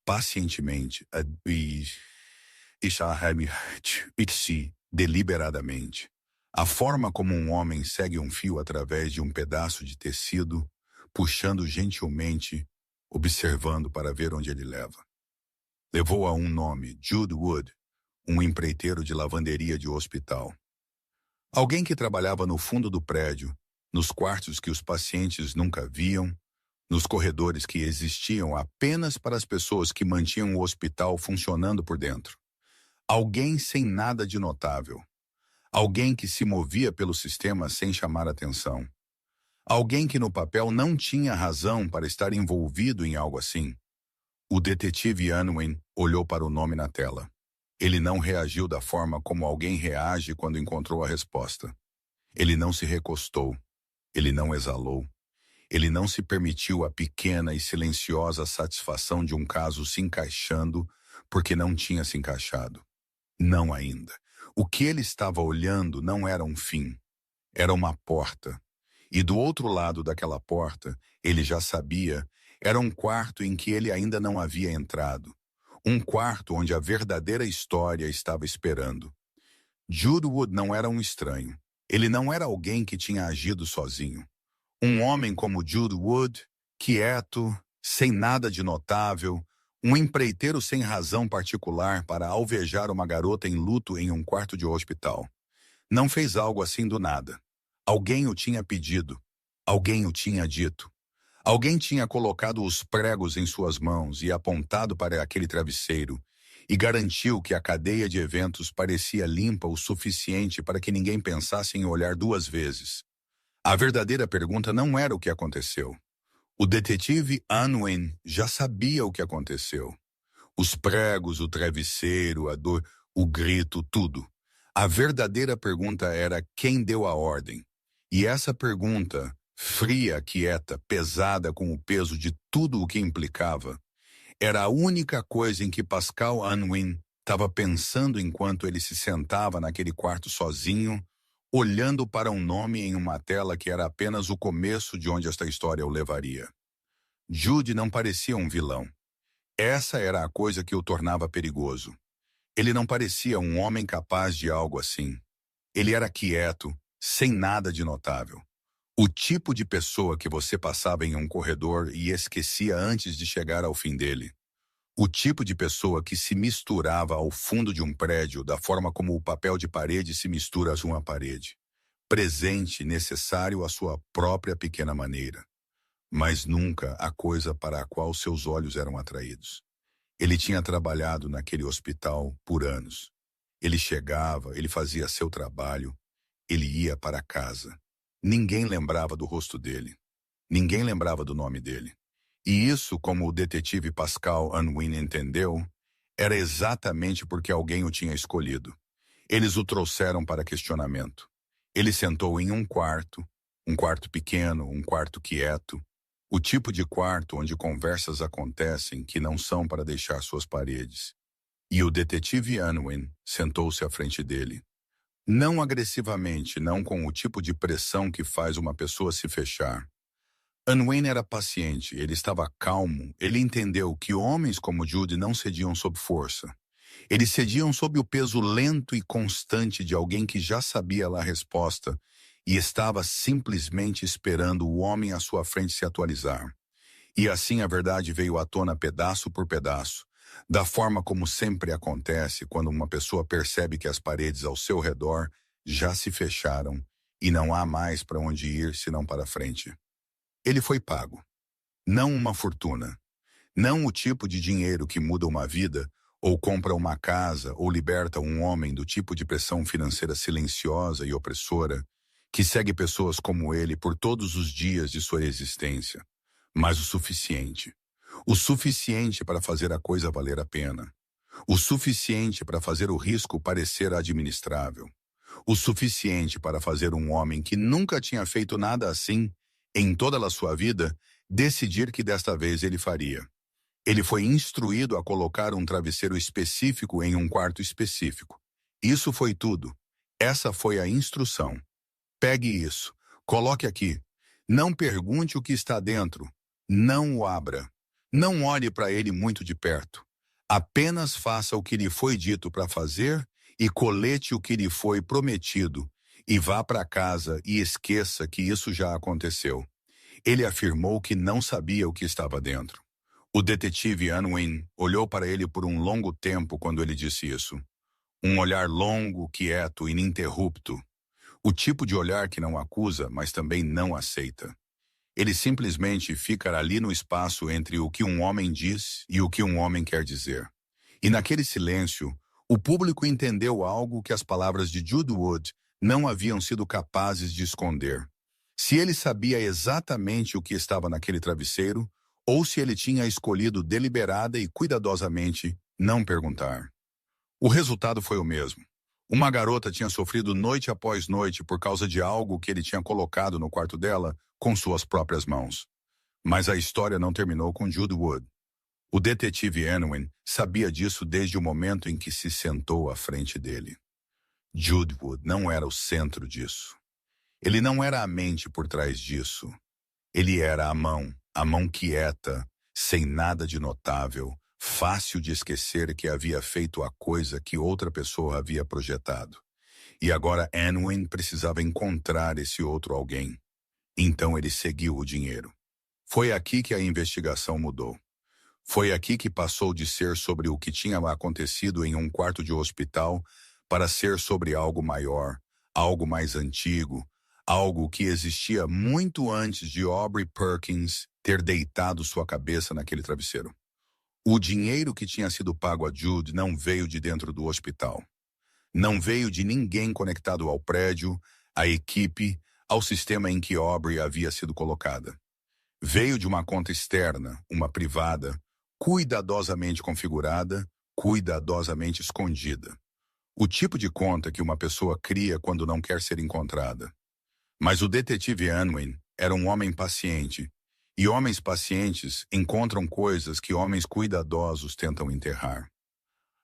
pacientemente, deliberadamente. A forma como um homem segue um fio através de um pedaço de tecido, puxando gentilmente, observando para ver onde ele leva. Levou a um nome, Jude Wood, um empreiteiro de lavanderia de hospital. Alguém que trabalhava no fundo do prédio, nos quartos que os pacientes nunca viam, nos corredores que existiam apenas para as pessoas que mantinham o hospital funcionando por dentro. Alguém sem nada de notável. Alguém que se movia pelo sistema sem chamar atenção. Alguém que no papel não tinha razão para estar envolvido em algo assim. O detetive Unwin olhou para o nome na tela. Ele não reagiu da forma como alguém reage quando encontrou a resposta. Ele não se recostou. Ele não exalou. Ele não se permitiu a pequena e silenciosa satisfação de um caso se encaixando porque não tinha se encaixado. Não ainda. O que ele estava olhando não era um fim. Era uma porta. E do outro lado daquela porta, ele já sabia, era um quarto em que ele ainda não havia entrado. Um quarto onde a verdadeira história estava esperando. Jude Wood não era um estranho. Ele não era alguém que tinha agido sozinho. Um homem como Jude Wood, quieto, sem nada de notável, um empreiteiro sem razão particular para alvejar uma garota em luto em um quarto de hospital. Não fez algo assim do nada. Alguém o tinha pedido. Alguém o tinha dito. Alguém tinha colocado os pregos em suas mãos e apontado para aquele travesseiro e garantiu que a cadeia de eventos parecia limpa o suficiente para que ninguém pensasse em olhar duas vezes. A verdadeira pergunta não era o que aconteceu. O detetive Unwin já sabia o que aconteceu. Os pregos, o travesseiro, a dor, o grito, tudo. A verdadeira pergunta era quem deu a ordem. E essa pergunta, fria, quieta, pesada com o peso de tudo o que implicava, era a única coisa em que Pascal Unwin estava pensando enquanto ele se sentava naquele quarto sozinho, olhando para um nome em uma tela que era apenas o começo de onde esta história o levaria. Jude não parecia um vilão. Essa era a coisa que o tornava perigoso. Ele não parecia um homem capaz de algo assim. Ele era quieto, sem nada de notável. O tipo de pessoa que você passava em um corredor e esquecia antes de chegar ao fim dele. O tipo de pessoa que se misturava ao fundo de um prédio da forma como o papel de parede se mistura a uma parede. Presente, necessário à sua própria pequena maneira. Mas nunca a coisa para a qual seus olhos eram atraídos. Ele tinha trabalhado naquele hospital por anos. Ele chegava, ele fazia seu trabalho, ele ia para casa. Ninguém lembrava do rosto dele. Ninguém lembrava do nome dele. E isso, como o detetive Pascal Unwin entendeu, era exatamente porque alguém o tinha escolhido. Eles o trouxeram para questionamento. Ele sentou em um quarto pequeno, um quarto quieto, o tipo de quarto onde conversas acontecem que não são para deixar suas paredes. E o detetive Unwin sentou-se à frente dele. Não agressivamente, não com o tipo de pressão que faz uma pessoa se fechar. Unwin era paciente, ele estava calmo, ele entendeu que homens como Jude não cediam sob força. Eles cediam sob o peso lento e constante de alguém que já sabia lá a resposta e estava simplesmente esperando o homem à sua frente se atualizar. E assim a verdade veio à tona pedaço por pedaço, da forma como sempre acontece quando uma pessoa percebe que as paredes ao seu redor já se fecharam e não há mais para onde ir senão para frente. Ele foi pago. Não uma fortuna. Não o tipo de dinheiro que muda uma vida, ou compra uma casa, ou liberta um homem do tipo de pressão financeira silenciosa e opressora que segue pessoas como ele por todos os dias de sua existência. Mas o suficiente. O suficiente para fazer a coisa valer a pena. O suficiente para fazer o risco parecer administrável. O suficiente para fazer um homem que nunca tinha feito nada assim, em toda a sua vida, decidir que desta vez ele faria. Ele foi instruído a colocar um travesseiro específico em um quarto específico. Isso foi tudo. Essa foi a instrução. Pegue isso. Coloque aqui. Não pergunte o que está dentro. Não o abra. Não olhe para ele muito de perto. Apenas faça o que lhe foi dito para fazer e colete o que lhe foi prometido. E vá para casa e esqueça que isso já aconteceu. Ele afirmou que não sabia o que estava dentro. O detetive Unwin olhou para ele por um longo tempo quando ele disse isso. Um olhar longo, quieto, ininterrupto. O tipo de olhar que não acusa, mas também não aceita. Ele simplesmente fica ali no espaço entre o que um homem diz e o que um homem quer dizer. E naquele silêncio, o público entendeu algo que as palavras de Jude Wood não haviam sido capazes de esconder. Se ele sabia exatamente o que estava naquele travesseiro, ou se ele tinha escolhido deliberada e cuidadosamente não perguntar. O resultado foi o mesmo. Uma garota tinha sofrido noite após noite por causa de algo que ele tinha colocado no quarto dela com suas próprias mãos. Mas a história não terminou com Jude Wood. O detetive Unwin sabia disso desde o momento em que se sentou à frente dele. Jude Wood não era o centro disso. Ele não era a mente por trás disso. Ele era a mão quieta, sem nada de notável, fácil de esquecer que havia feito a coisa que outra pessoa havia projetado. E agora Unwin precisava encontrar esse outro alguém. Então ele seguiu o dinheiro. Foi aqui que a investigação mudou. Foi aqui que passou de ser sobre o que tinha acontecido em um quarto de hospital para ser sobre algo maior, algo mais antigo, algo que existia muito antes de Aubrey Perkins ter deitado sua cabeça naquele travesseiro. O dinheiro que tinha sido pago a Jude não veio de dentro do hospital. Não veio de ninguém conectado ao prédio, à equipe, ao sistema em que Aubrey havia sido colocada. Veio de uma conta externa, uma privada, cuidadosamente configurada, cuidadosamente escondida. O tipo de conta que uma pessoa cria quando não quer ser encontrada. Mas o detetive Unwin era um homem paciente, e homens pacientes encontram coisas que homens cuidadosos tentam enterrar.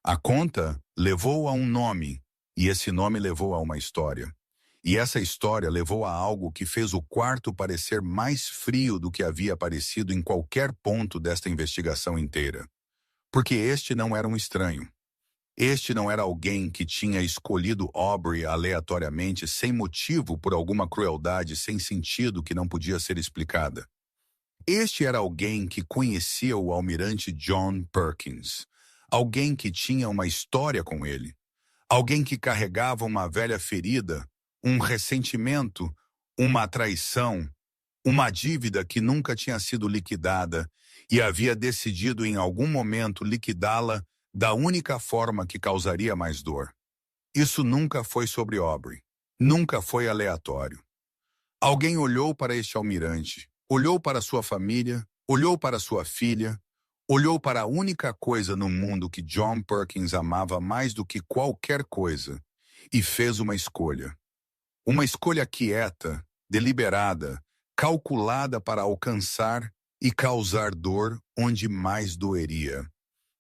A conta levou a um nome, e esse nome levou a uma história. E essa história levou a algo que fez o quarto parecer mais frio do que havia parecido em qualquer ponto desta investigação inteira. Porque este não era um estranho. Este não era alguém que tinha escolhido Aubrey aleatoriamente sem motivo por alguma crueldade sem sentido que não podia ser explicada. Este era alguém que conhecia o almirante John Perkins. Alguém que tinha uma história com ele. Alguém que carregava uma velha ferida, um ressentimento, uma traição, uma dívida que nunca tinha sido liquidada e havia decidido em algum momento liquidá-la da única forma que causaria mais dor. Isso nunca foi sobre Aubrey. Nunca foi aleatório. Alguém olhou para este almirante, olhou para sua família, olhou para sua filha, olhou para a única coisa no mundo que John Perkins amava mais do que qualquer coisa e fez uma escolha. Uma escolha quieta, deliberada, calculada para alcançar e causar dor onde mais doeria.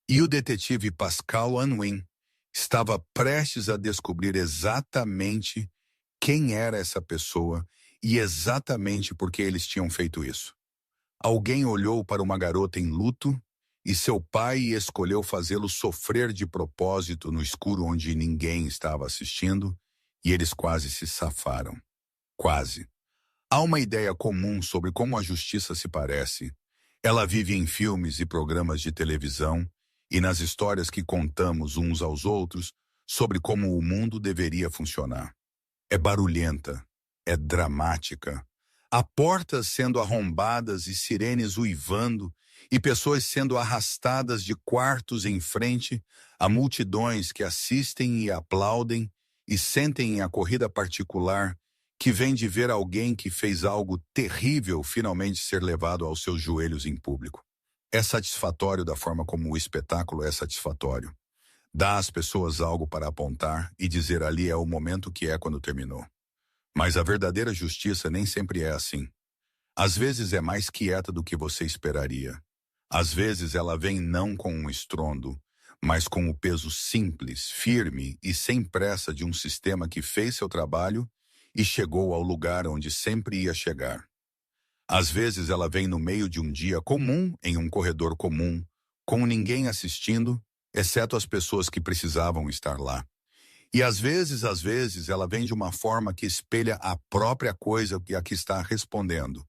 E o detetive Pascal Unwin estava prestes a descobrir exatamente quem era essa pessoa e exatamente por que eles tinham feito isso. Alguém olhou para uma garota em luto e seu pai escolheu fazê-lo sofrer de propósito no escuro onde ninguém estava assistindo e eles quase se safaram. Quase. Há uma ideia comum sobre como a justiça se parece. Ela vive em filmes e programas de televisão e nas histórias que contamos uns aos outros sobre como o mundo deveria funcionar. É barulhenta, é dramática. Há portas sendo arrombadas e sirenes uivando e pessoas sendo arrastadas de quartos em frente a multidões que assistem e aplaudem e sentem a corrida particular que vem de ver alguém que fez algo terrível finalmente ser levado aos seus joelhos em público. É satisfatório da forma como o espetáculo é satisfatório. Dá às pessoas algo para apontar e dizer ali é o momento que é quando terminou. Mas a verdadeira justiça nem sempre é assim. Às vezes é mais quieta do que você esperaria. Às vezes ela vem não com um estrondo, mas com o peso simples, firme e sem pressa de um sistema que fez seu trabalho e chegou ao lugar onde sempre ia chegar. Às vezes ela vem no meio de um dia comum, em um corredor comum, com ninguém assistindo, exceto as pessoas que precisavam estar lá. E às vezes ela vem de uma forma que espelha a própria coisa a que está respondendo.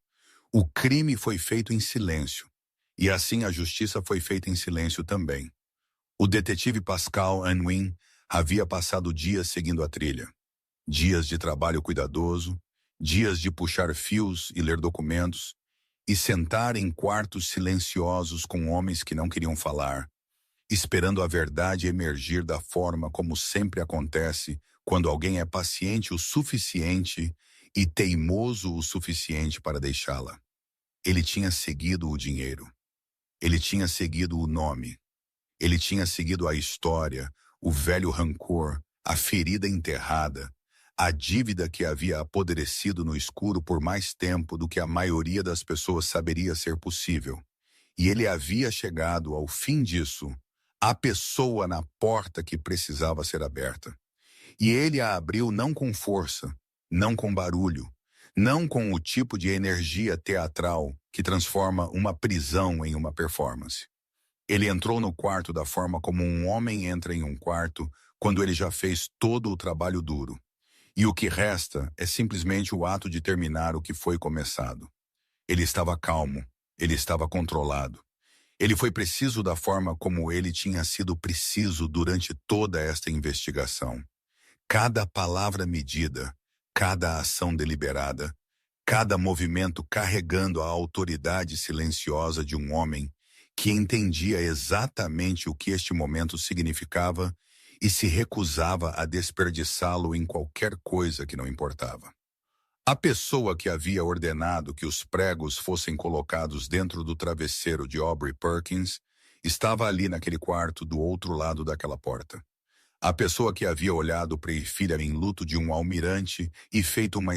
O crime foi feito em silêncio, e assim a justiça foi feita em silêncio também. O detetive Pascal Unwin havia passado dias seguindo a trilha. Dias de trabalho cuidadoso, dias de puxar fios e ler documentos, e sentar em quartos silenciosos com homens que não queriam falar, esperando a verdade emergir da forma como sempre acontece quando alguém é paciente o suficiente e teimoso o suficiente para deixá-la. Ele tinha seguido o dinheiro. Ele tinha seguido o nome. Ele tinha seguido a história, o velho rancor, a ferida enterrada, a dívida que havia apodrecido no escuro por mais tempo do que a maioria das pessoas saberia ser possível. E ele havia chegado ao fim disso, a pessoa na porta que precisava ser aberta. E ele a abriu não com força, não com barulho, não com o tipo de energia teatral que transforma uma prisão em uma performance. Ele entrou no quarto da forma como um homem entra em um quarto quando ele já fez todo o trabalho duro. E o que resta é simplesmente o ato de terminar o que foi começado. Ele estava calmo, ele estava controlado. Ele foi preciso da forma como ele tinha sido preciso durante toda esta investigação. Cada palavra medida, cada ação deliberada, cada movimento carregando a autoridade silenciosa de um homem que entendia exatamente o que este momento significava e se recusava a desperdiçá-lo em qualquer coisa que não importava. A pessoa que havia ordenado que os pregos fossem colocados dentro do travesseiro de Aubrey Perkins estava ali naquele quarto do outro lado daquela porta. A pessoa que havia olhado para a filha em luto de um almirante e feito uma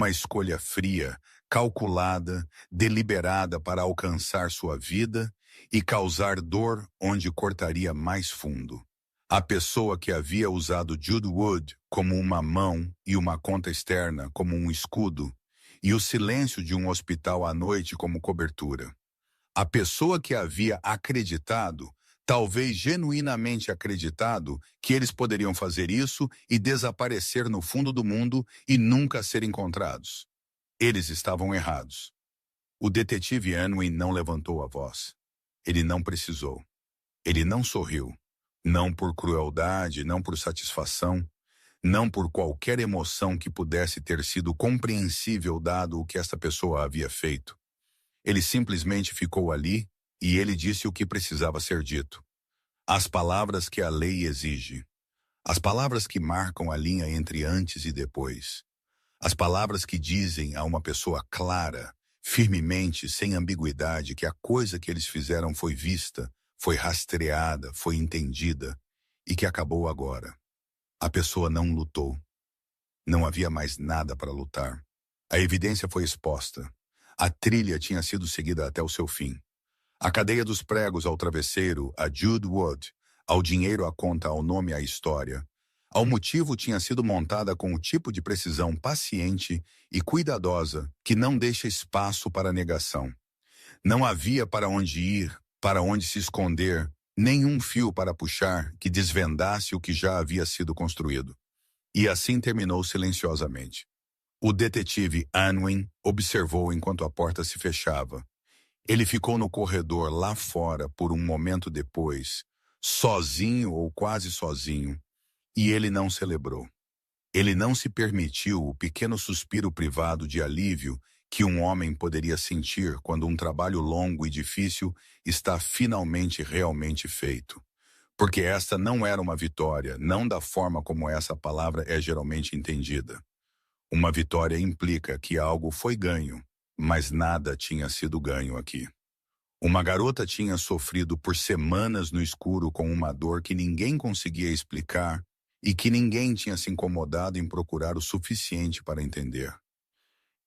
escolha fria, calculada, deliberada para alcançar sua vida e causar dor onde cortaria mais fundo. A pessoa que havia usado Jude Wood como uma mão e uma conta externa como um escudo, e o silêncio de um hospital à noite como cobertura. A pessoa que havia acreditado, talvez genuinamente acreditado, que eles poderiam fazer isso e desaparecer no fundo do mundo e nunca ser encontrados. Eles estavam errados. O detetive Unwin não levantou a voz. Ele não precisou. Ele não sorriu. Não por crueldade, não por satisfação, não por qualquer emoção que pudesse ter sido compreensível dado o que esta pessoa havia feito. Ele simplesmente ficou ali e ele disse o que precisava ser dito. As palavras que a lei exige. As palavras que marcam a linha entre antes e depois. As palavras que dizem a uma pessoa clara, firmemente, sem ambiguidade, que a coisa que eles fizeram foi vista, foi rastreada, foi entendida e que acabou agora. A pessoa não lutou. Não havia mais nada para lutar. A evidência foi exposta. A trilha tinha sido seguida até o seu fim. A cadeia dos pregos ao travesseiro, a Jude Wood, ao dinheiro à conta, ao nome, à história. Ao motivo tinha sido montada com o tipo de precisão paciente e cuidadosa que não deixa espaço para negação. Não havia para onde ir, para onde se esconder, nenhum fio para puxar que desvendasse o que já havia sido construído. E assim terminou silenciosamente. O detetive Unwin observou enquanto a porta se fechava. Ele ficou no corredor lá fora por um momento depois, sozinho ou quase sozinho, e ele não celebrou. Ele não se permitiu o pequeno suspiro privado de alívio que um homem poderia sentir quando um trabalho longo e difícil está finalmente realmente feito. Porque esta não era uma vitória, não da forma como essa palavra é geralmente entendida. Uma vitória implica que algo foi ganho, mas nada tinha sido ganho aqui. Uma garota tinha sofrido por semanas no escuro com uma dor que ninguém conseguia explicar e que ninguém tinha se incomodado em procurar o suficiente para entender.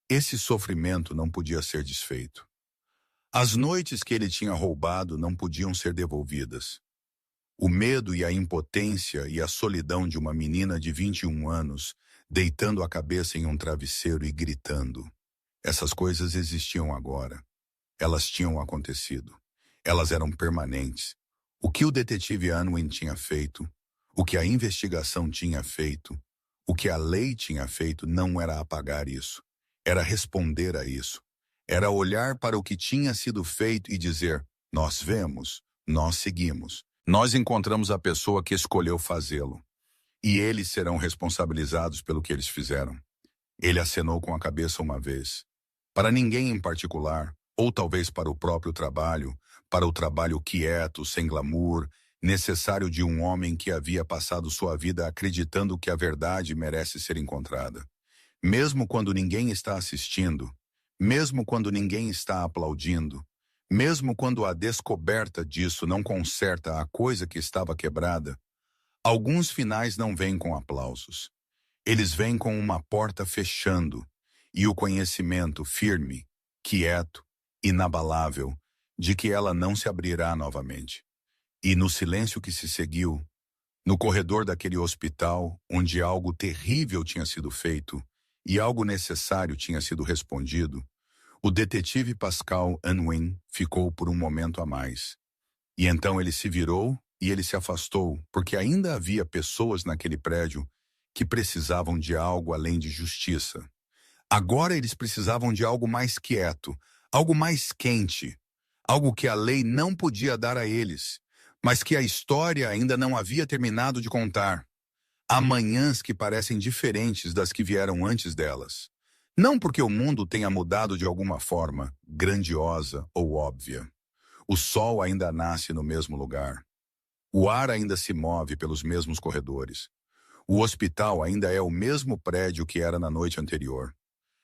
Esse sofrimento não podia ser desfeito. As noites que ele tinha roubado não podiam ser devolvidas. O medo e a impotência e a solidão de uma menina de 21 anos, deitando a cabeça em um travesseiro e gritando. Essas coisas existiam agora. Elas tinham acontecido. Elas eram permanentes. O que o detetive Unwin tinha feito, o que a investigação tinha feito, o que a lei tinha feito não era apagar isso. Era responder a isso. Era olhar para o que tinha sido feito e dizer, nós vemos, nós seguimos. Nós encontramos a pessoa que escolheu fazê-lo. E eles serão responsabilizados pelo que eles fizeram. Ele acenou com a cabeça uma vez. Para ninguém em particular, ou talvez para o próprio trabalho, para o trabalho quieto, sem glamour, necessário de um homem que havia passado sua vida acreditando que a verdade merece ser encontrada. Mesmo quando ninguém está assistindo, mesmo quando ninguém está aplaudindo, mesmo quando a descoberta disso não conserta a coisa que estava quebrada, alguns finais não vêm com aplausos. Eles vêm com uma porta fechando e o conhecimento firme, quieto, inabalável, de que ela não se abrirá novamente. E no silêncio que se seguiu, no corredor daquele hospital, onde algo terrível tinha sido feito e algo necessário tinha sido respondido, o detetive Pascal Unwin ficou por um momento a mais. E então ele se virou e ele se afastou, porque ainda havia pessoas naquele prédio que precisavam de algo além de justiça. Agora eles precisavam de algo mais quieto, algo mais quente, algo que a lei não podia dar a eles, mas que a história ainda não havia terminado de contar. Há manhãs que parecem diferentes das que vieram antes delas. Não porque o mundo tenha mudado de alguma forma, grandiosa ou óbvia. O sol ainda nasce no mesmo lugar. O ar ainda se move pelos mesmos corredores. O hospital ainda é o mesmo prédio que era na noite anterior.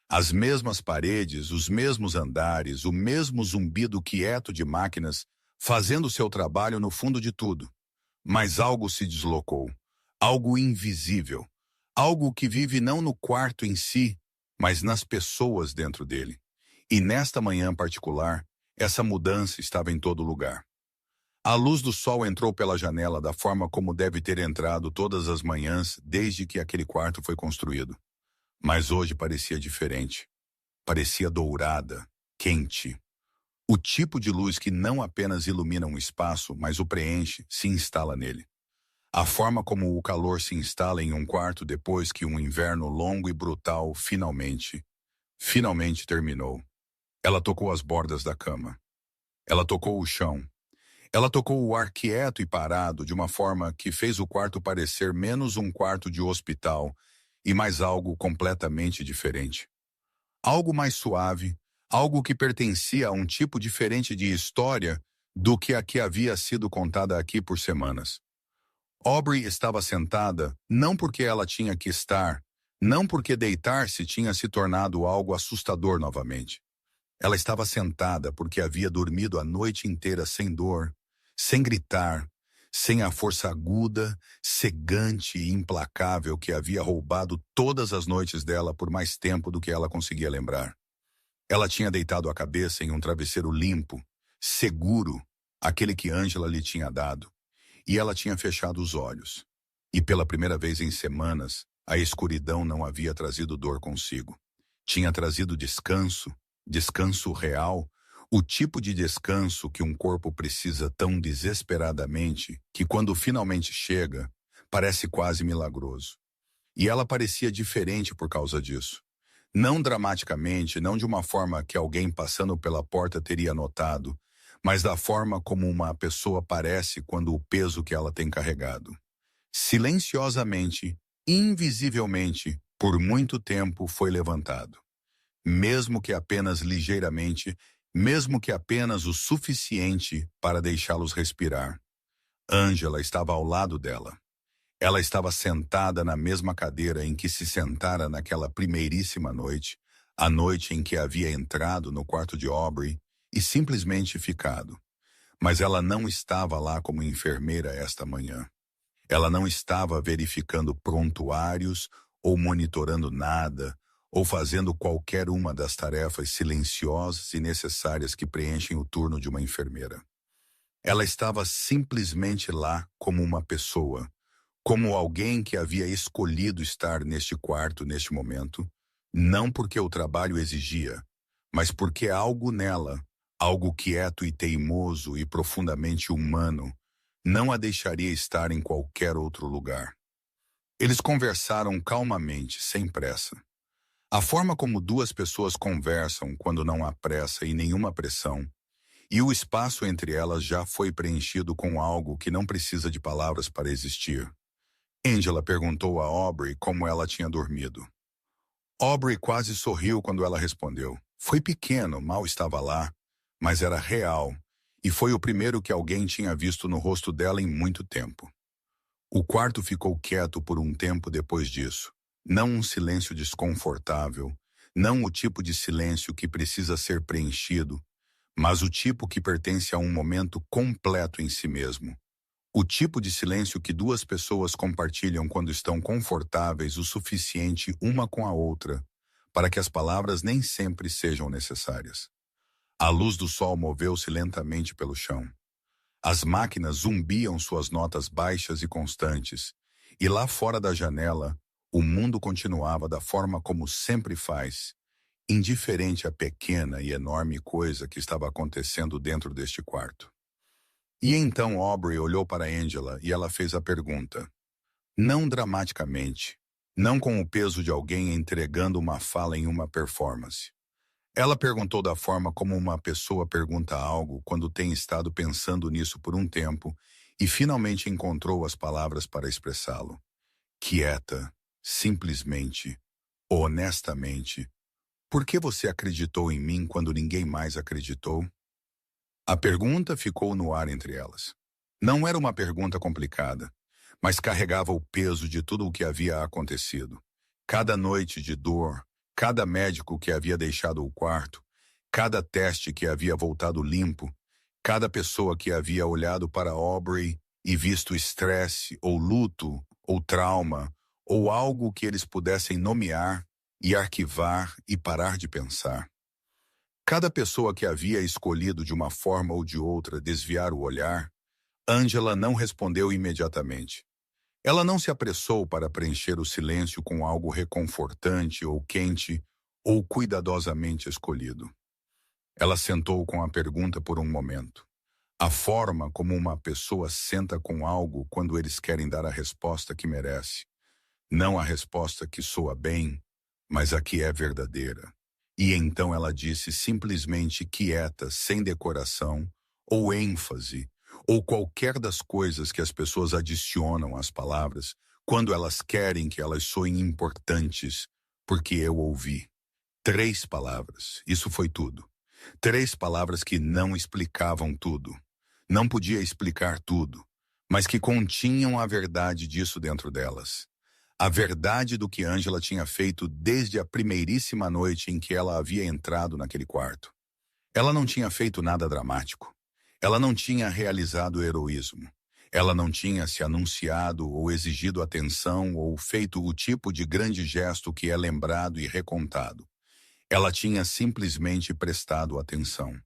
As mesmas paredes, os mesmos andares, o mesmo zumbido quieto de máquinas fazendo seu trabalho no fundo de tudo. Mas algo se deslocou. Algo invisível. Algo que vive não no quarto em si, mas nas pessoas dentro dele. E nesta manhã particular, essa mudança estava em todo lugar. A luz do sol entrou pela janela da forma como deve ter entrado todas as manhãs desde que aquele quarto foi construído. Mas hoje parecia diferente. Parecia dourada, quente. O tipo de luz que não apenas ilumina um espaço, mas o preenche, se instala nele. A forma como o calor se instala em um quarto depois que um inverno longo e brutal finalmente terminou. Ela tocou as bordas da cama. Ela tocou o chão. Ela tocou o ar quieto e parado de uma forma que fez o quarto parecer menos um quarto de hospital e mais algo completamente diferente. Algo mais suave, algo que pertencia a um tipo diferente de história do que a que havia sido contada aqui por semanas. Aubrey estava sentada não porque ela tinha que estar, não porque deitar-se tinha se tornado algo assustador novamente. Ela estava sentada porque havia dormido a noite inteira sem dor, sem gritar, sem a força aguda, cegante e implacável que havia roubado todas as noites dela por mais tempo do que ela conseguia lembrar. Ela tinha deitado a cabeça em um travesseiro limpo, seguro, aquele que Angela lhe tinha dado. E ela tinha fechado os olhos. E pela primeira vez em semanas, a escuridão não havia trazido dor consigo. Tinha trazido descanso, descanso real, o tipo de descanso que um corpo precisa tão desesperadamente que quando finalmente chega, parece quase milagroso. E ela parecia diferente por causa disso. Não dramaticamente, não de uma forma que alguém passando pela porta teria notado, mas da forma como uma pessoa parece quando o peso que ela tem carregado. Silenciosamente, invisivelmente, por muito tempo foi levantado. Mesmo que apenas ligeiramente, mesmo que apenas o suficiente para deixá-los respirar. Angela estava ao lado dela. Ela estava sentada na mesma cadeira em que se sentara naquela primeiríssima noite, a noite em que havia entrado no quarto de Aubrey e simplesmente ficado. Mas ela não estava lá como enfermeira esta manhã. Ela não estava verificando prontuários ou monitorando nada, ou fazendo qualquer uma das tarefas silenciosas e necessárias que preenchem o turno de uma enfermeira. Ela estava simplesmente lá como uma pessoa, como alguém que havia escolhido estar neste quarto neste momento, não porque o trabalho exigia, mas porque algo nela, algo quieto e teimoso e profundamente humano, não a deixaria estar em qualquer outro lugar. Eles conversaram calmamente, sem pressa. A forma como duas pessoas conversam quando não há pressa e nenhuma pressão, e o espaço entre elas já foi preenchido com algo que não precisa de palavras para existir. Angela perguntou a Aubrey como ela tinha dormido. Aubrey quase sorriu quando ela respondeu. Foi pequeno, mal estava lá, mas era real, e foi o primeiro que alguém tinha visto no rosto dela em muito tempo. O quarto ficou quieto por um tempo depois disso, Não um silêncio desconfortável, não o tipo de silêncio que precisa ser preenchido, mas o tipo que pertence a um momento completo em si mesmo. O tipo de silêncio que duas pessoas compartilham quando estão confortáveis o suficiente uma com a outra, para que as palavras nem sempre sejam necessárias. A luz do sol moveu-se lentamente pelo chão. As máquinas zumbiam suas notas baixas e constantes, e lá fora da janela, o mundo continuava da forma como sempre faz, indiferente à pequena e enorme coisa que estava acontecendo dentro deste quarto. E então Aubrey olhou para Angela e ela fez a pergunta. Não dramaticamente, não com o peso de alguém entregando uma fala em uma performance. Ela perguntou da forma como uma pessoa pergunta algo quando tem estado pensando nisso por um tempo e finalmente encontrou as palavras para expressá-lo. Quieta, simplesmente, honestamente. Por que você acreditou em mim quando ninguém mais acreditou? A pergunta ficou no ar entre elas. Não era uma pergunta complicada, mas carregava o peso de tudo o que havia acontecido. Cada noite de dor, cada médico que havia deixado o quarto, cada teste que havia voltado limpo, cada pessoa que havia olhado para Aubrey e visto estresse, ou luto, ou trauma, ou algo que eles pudessem nomear e arquivar e parar de pensar. Cada pessoa que havia escolhido de uma forma ou de outra desviar o olhar, Angela não respondeu imediatamente. Ela não se apressou para preencher o silêncio com algo reconfortante ou quente ou cuidadosamente escolhido. Ela sentou com a pergunta por um momento. A forma como uma pessoa senta com algo quando eles querem dar a resposta que merece. Não a resposta que soa bem, mas a que é verdadeira. E então ela disse simplesmente quieta, sem decoração, ou ênfase, ou qualquer das coisas que as pessoas adicionam às palavras, quando elas querem que elas soem importantes, porque eu ouvi. 3 palavras, isso foi tudo. 3 palavras que não explicavam tudo. Não podia explicar tudo, mas que continham a verdade disso dentro delas. A verdade do que Angela tinha feito desde a primeiríssima noite em que ela havia entrado naquele quarto. Ela não tinha feito nada dramático. Ela não tinha realizado heroísmo. Ela não tinha se anunciado ou exigido atenção ou feito o tipo de grande gesto que é lembrado e recontado. Ela tinha simplesmente prestado atenção.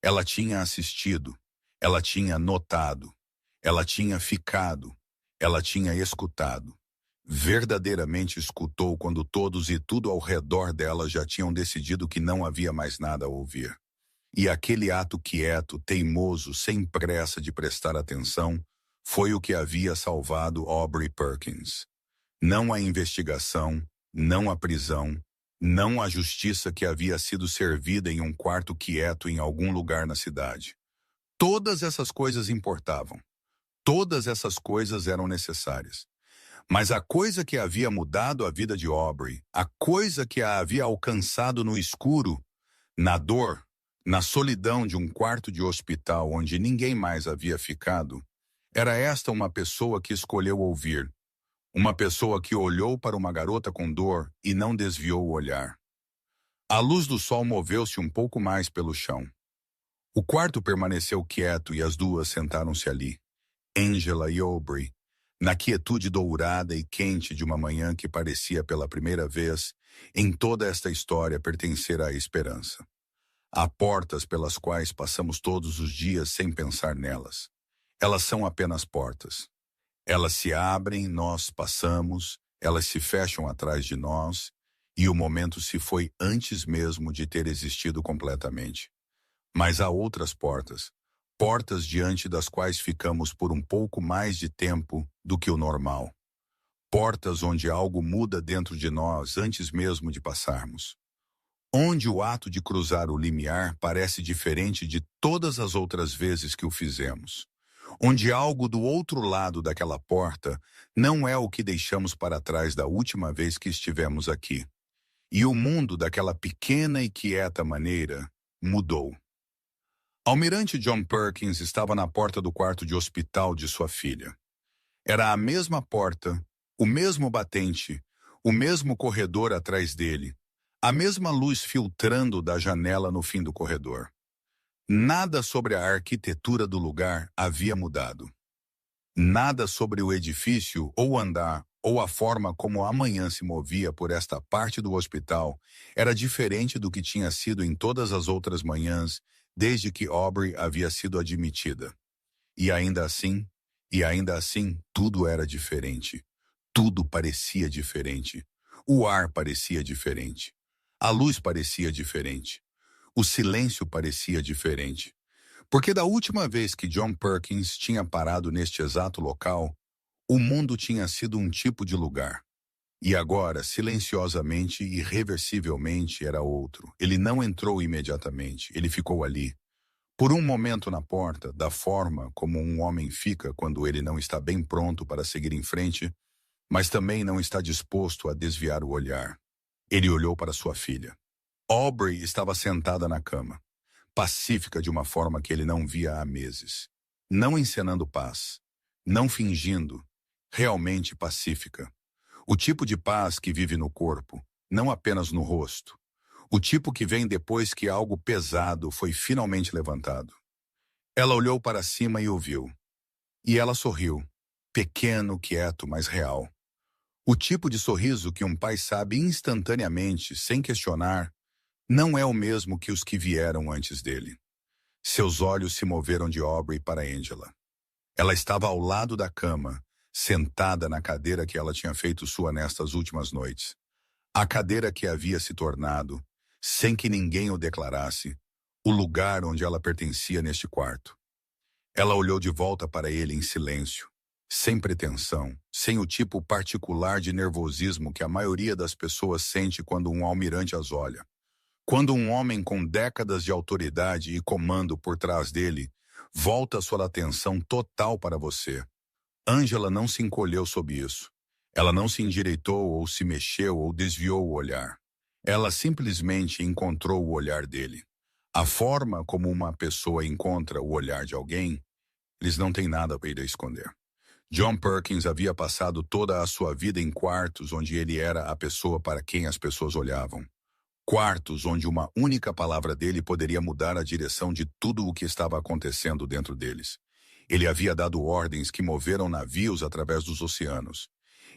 Ela tinha assistido. Ela tinha notado. Ela tinha ficado. Ela tinha escutado. Verdadeiramente escutou quando todos e tudo ao redor dela já tinham decidido que não havia mais nada a ouvir. E aquele ato quieto, teimoso, sem pressa de prestar atenção, foi o que havia salvado Aubrey Perkins. Não a investigação, não a prisão, não a justiça que havia sido servida em um quarto quieto em algum lugar na cidade. Todas essas coisas importavam. Todas essas coisas eram necessárias. Mas a coisa que havia mudado a vida de Aubrey, a coisa que a havia alcançado no escuro, na dor, na solidão de um quarto de hospital onde ninguém mais havia ficado, era esta uma pessoa que escolheu ouvir. Uma pessoa que olhou para uma garota com dor e não desviou o olhar. A luz do sol moveu-se um pouco mais pelo chão. O quarto permaneceu quieto e as duas sentaram-se ali, Angela e Aubrey, na quietude dourada e quente de uma manhã que parecia pela primeira vez, em toda esta história, pertencer à esperança. Há portas pelas quais passamos todos os dias sem pensar nelas. Elas são apenas portas. Elas se abrem, nós passamos, elas se fecham atrás de nós, e o momento se foi antes mesmo de ter existido completamente. Mas há outras portas, portas diante das quais ficamos por um pouco mais de tempo do que o normal. Portas onde algo muda dentro de nós antes mesmo de passarmos. Onde o ato de cruzar o limiar parece diferente de todas as outras vezes que o fizemos. Onde algo do outro lado daquela porta não é o que deixamos para trás da última vez que estivemos aqui. E o mundo daquela pequena e quieta maneira mudou. Almirante John Perkins estava na porta do quarto de hospital de sua filha. Era a mesma porta, o mesmo batente, O mesmo corredor atrás dele, a mesma luz filtrando da janela no fim do corredor. Nada sobre a arquitetura do lugar havia mudado. Nada sobre o edifício ou o andar ou a forma como a manhã se movia por esta parte do hospital era diferente do que tinha sido em todas as outras manhãs desde que Aubrey havia sido admitida. E ainda assim, tudo era diferente. Tudo parecia diferente. O ar parecia diferente. A luz parecia diferente. O silêncio parecia diferente. Porque da última vez que John Perkins tinha parado neste exato local, o mundo tinha sido um tipo de lugar. E agora, silenciosamente e irreversivelmente, era outro. Ele não entrou imediatamente. Ele ficou ali. Por um momento na porta, da forma como um homem fica quando ele não está bem pronto para seguir em frente, mas também não está disposto a desviar o olhar. Ele olhou para sua filha. Aubrey estava sentada na cama, pacífica de uma forma que ele não via há meses. Não encenando paz, não fingindo, realmente pacífica. O tipo de paz que vive no corpo, não apenas no rosto. O tipo que vem depois que algo pesado foi finalmente levantado. Ela olhou para cima e o viu. E ela sorriu, pequeno, quieto, mas real. O tipo de sorriso que um pai sabe instantaneamente, sem questionar, não é o mesmo que os que vieram antes dele. Seus olhos se moveram de Aubrey para Angela. Ela estava ao lado da cama, sentada na cadeira que ela tinha feito sua nestas últimas noites. A cadeira que havia se tornado, sem que ninguém o declarasse, o lugar onde ela pertencia neste quarto. Ela olhou de volta para ele em silêncio, sem pretensão, sem o tipo particular de nervosismo que a maioria das pessoas sente quando um almirante as olha. Quando um homem com décadas de autoridade e comando por trás dele volta sua atenção total para você. Angela não se encolheu sob isso. Ela não se endireitou ou se mexeu ou desviou o olhar. Ela simplesmente encontrou o olhar dele. A forma como uma pessoa encontra o olhar de alguém, eles não têm nada para ir a esconder. John Perkins havia passado toda a sua vida em quartos onde ele era a pessoa para quem as pessoas olhavam. Quartos onde uma única palavra dele poderia mudar a direção de tudo o que estava acontecendo dentro deles. Ele havia dado ordens que moveram navios através dos oceanos.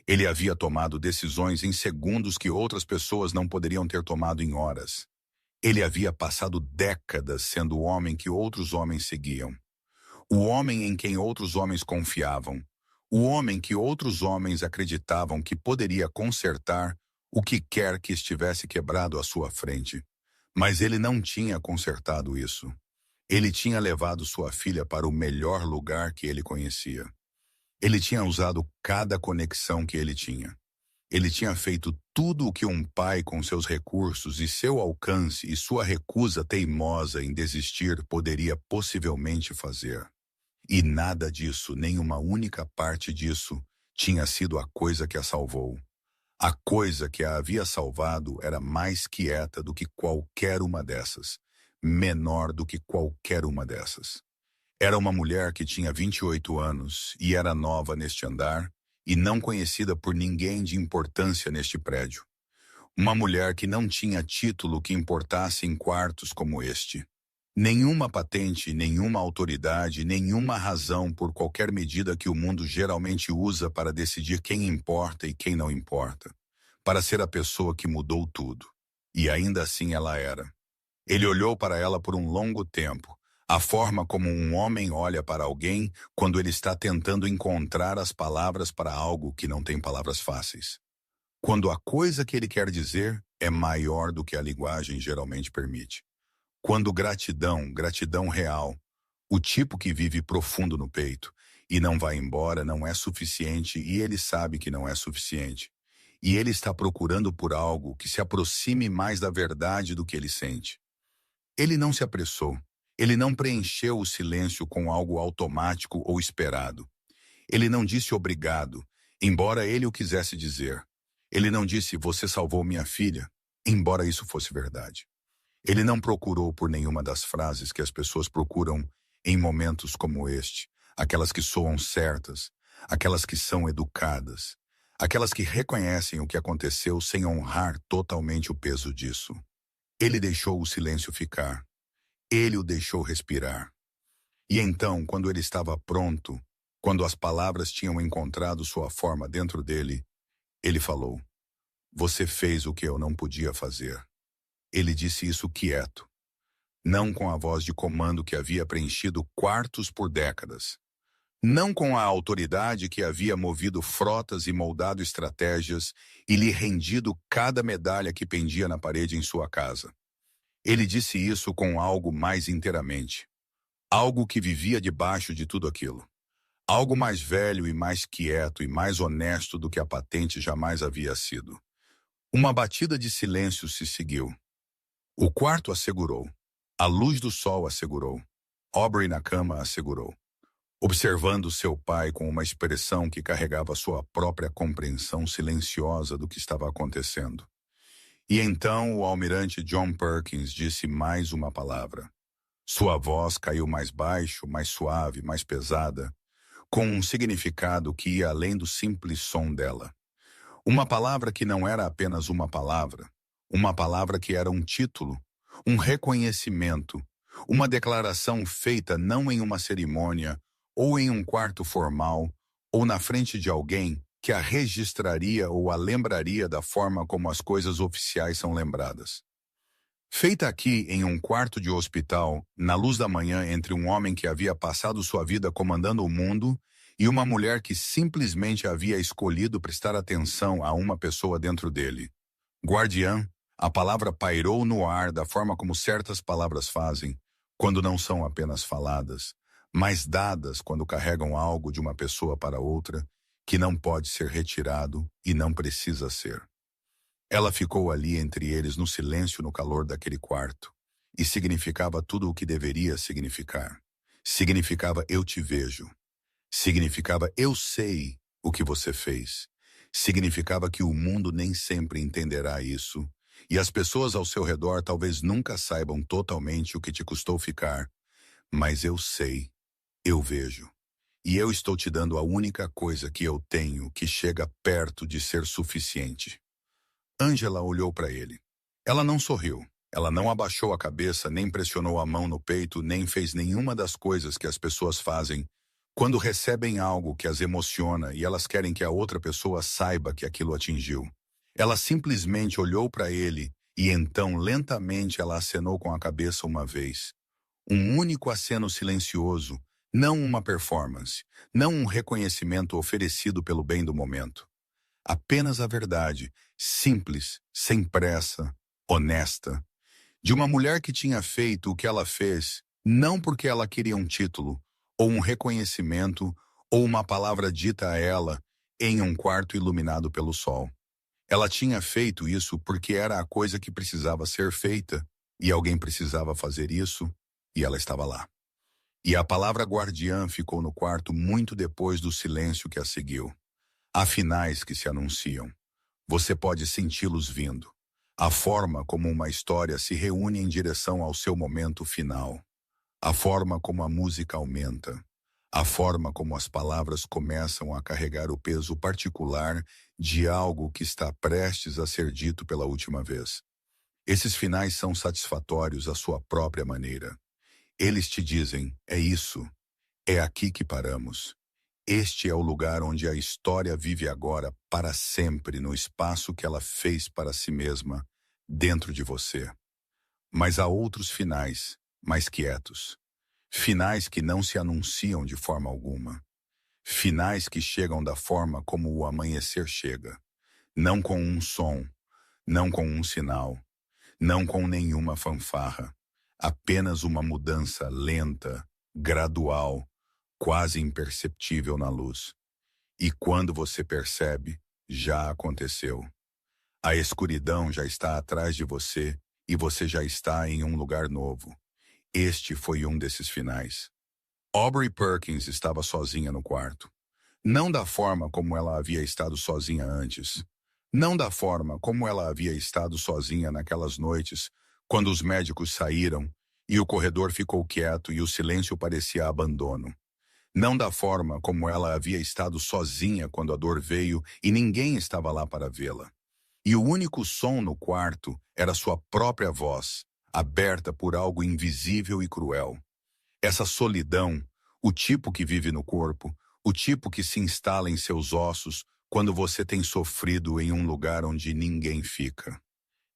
Ele havia tomado decisões em segundos que outras pessoas não poderiam ter tomado em horas. Ele havia passado décadas sendo o homem que outros homens seguiam. O homem em quem outros homens confiavam. O homem que outros homens acreditavam que poderia consertar o que quer que estivesse quebrado à sua frente. Mas ele não tinha consertado isso. Ele tinha levado sua filha para o melhor lugar que ele conhecia. Ele tinha usado cada conexão que ele tinha. Ele tinha feito tudo o que um pai com seus recursos e seu alcance e sua recusa teimosa em desistir poderia possivelmente fazer. E nada disso, nem uma única parte disso, tinha sido a coisa que a salvou. A coisa que a havia salvado era mais quieta do que qualquer uma dessas, menor do que qualquer uma dessas. Era uma mulher que tinha 28 anos e era nova neste andar e não conhecida por ninguém de importância neste prédio. Uma mulher que não tinha título que importasse em quartos como este. Nenhuma patente, nenhuma autoridade, nenhuma razão por qualquer medida que o mundo geralmente usa para decidir quem importa e quem não importa. Para ser a pessoa que mudou tudo. E ainda assim ela era. Ele olhou para ela por um longo tempo. A forma como um homem olha para alguém quando ele está tentando encontrar as palavras para algo que não tem palavras fáceis. Quando a coisa que ele quer dizer é maior do que a linguagem geralmente permite. Quando gratidão real, o tipo que vive profundo no peito e não vai embora não é suficiente e ele sabe que não é suficiente. E ele está procurando por algo que se aproxime mais da verdade do que ele sente. Ele não se apressou. Ele não preencheu o silêncio com algo automático ou esperado. Ele não disse obrigado, embora ele o quisesse dizer. Ele não disse você salvou minha filha, embora isso fosse verdade. Ele não procurou por nenhuma das frases que as pessoas procuram em momentos como este, aquelas que soam certas, aquelas que são educadas, aquelas que reconhecem o que aconteceu sem honrar totalmente o peso disso. Ele deixou o silêncio ficar. Ele o deixou respirar. E então, quando ele estava pronto, quando as palavras tinham encontrado sua forma dentro dele, ele falou: "Você fez o que eu não podia fazer." Ele disse isso quieto, não com a voz de comando que havia preenchido quartos por décadas, não com a autoridade que havia movido frotas e moldado estratégias e lhe rendido cada medalha que pendia na parede em sua casa. Ele disse isso com algo mais inteiramente, algo que vivia debaixo de tudo aquilo. Algo mais velho e mais quieto e mais honesto do que a patente jamais havia sido. Uma batida de silêncio se seguiu. O quarto assegurou. A luz do sol assegurou. Aubrey na cama assegurou, observando seu pai com uma expressão que carregava sua própria compreensão silenciosa do que estava acontecendo. E então o almirante John Perkins disse mais uma palavra. Sua voz caiu mais baixo, mais suave, mais pesada, com um significado que ia além do simples som dela. Uma palavra que não era apenas uma palavra que era um título, um reconhecimento, uma declaração feita não em uma cerimônia, ou em um quarto formal, ou na frente de alguém que a registraria ou a lembraria da forma como as coisas oficiais são lembradas. Feita aqui em um quarto de hospital, na luz da manhã entre um homem que havia passado sua vida comandando o mundo e uma mulher que simplesmente havia escolhido prestar atenção a uma pessoa dentro dele. Guardiã, a palavra pairou no ar da forma como certas palavras fazem, quando não são apenas faladas, mas dadas quando carregam algo de uma pessoa para outra, que não pode ser retirado e não precisa ser. Ela ficou ali entre eles no silêncio no calor daquele quarto, e significava tudo o que deveria significar. Significava eu te vejo. Significava eu sei o que você fez. Significava que o mundo nem sempre entenderá isso, e as pessoas ao seu redor talvez nunca saibam totalmente o que te custou ficar, mas eu sei, eu vejo. E eu estou te dando a única coisa que eu tenho que chega perto de ser suficiente. Angela olhou para ele. Ela não sorriu. Ela não abaixou a cabeça, nem pressionou a mão no peito, nem fez nenhuma das coisas que as pessoas fazem quando recebem algo que as emociona e elas querem que a outra pessoa saiba que aquilo atingiu. Ela simplesmente olhou para ele e então lentamente ela acenou com a cabeça uma vez. Um único aceno silencioso, não uma performance, não um reconhecimento oferecido pelo bem do momento. Apenas a verdade, simples, sem pressa, honesta, de uma mulher que tinha feito o que ela fez, não porque ela queria um título, ou um reconhecimento, ou uma palavra dita a ela em um quarto iluminado pelo sol. Ela tinha feito isso porque era a coisa que precisava ser feita, e alguém precisava fazer isso, e ela estava lá. E a palavra guardiã ficou no quarto muito depois do silêncio que a seguiu. Há finais que se anunciam. Você pode senti-los vindo. A forma como uma história se reúne em direção ao seu momento final. A forma como a música aumenta. A forma como as palavras começam a carregar o peso particular de algo que está prestes a ser dito pela última vez. Esses finais são satisfatórios à sua própria maneira. Eles te dizem, é isso, é aqui que paramos. Este é o lugar onde a história vive agora para sempre no espaço que ela fez para si mesma, dentro de você. Mas há outros finais, mais quietos. Finais que não se anunciam de forma alguma. Finais que chegam da forma como o amanhecer chega. Não com um som, não com um sinal, não com nenhuma fanfarra. Apenas uma mudança lenta, gradual, quase imperceptível na luz. E quando você percebe, já aconteceu. A escuridão já está atrás de você e você já está em um lugar novo. Este foi um desses finais. Aubrey Perkins estava sozinha no quarto. Não da forma como ela havia estado sozinha antes. Não da forma como ela havia estado sozinha naquelas noites, quando os médicos saíram e o corredor ficou quieto e o silêncio parecia abandono. Não da forma como ela havia estado sozinha quando a dor veio e ninguém estava lá para vê-la. E o único som no quarto era sua própria voz, aberta por algo invisível e cruel. Essa solidão, o tipo que vive no corpo, o tipo que se instala em seus ossos quando você tem sofrido em um lugar onde ninguém fica.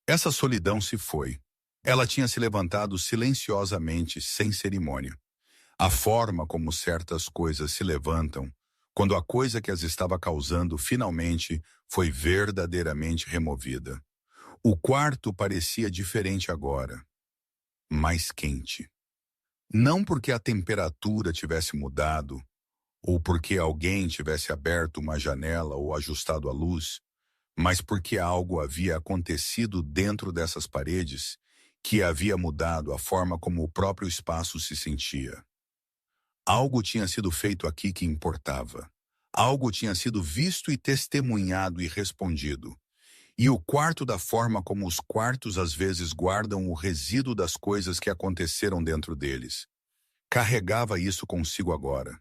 Essa solidão se foi. Ela tinha se levantado silenciosamente, sem cerimônia. A forma como certas coisas se levantam, quando a coisa que as estava causando finalmente foi verdadeiramente removida. O quarto parecia diferente agora, mais quente. Não porque a temperatura tivesse mudado, ou porque alguém tivesse aberto uma janela ou ajustado a luz, mas porque algo havia acontecido dentro dessas paredes que havia mudado a forma como o próprio espaço se sentia. Algo tinha sido feito aqui que importava. Algo tinha sido visto e testemunhado e respondido. E o quarto, da forma como os quartos às vezes guardam o resíduo das coisas que aconteceram dentro deles, carregava isso consigo agora.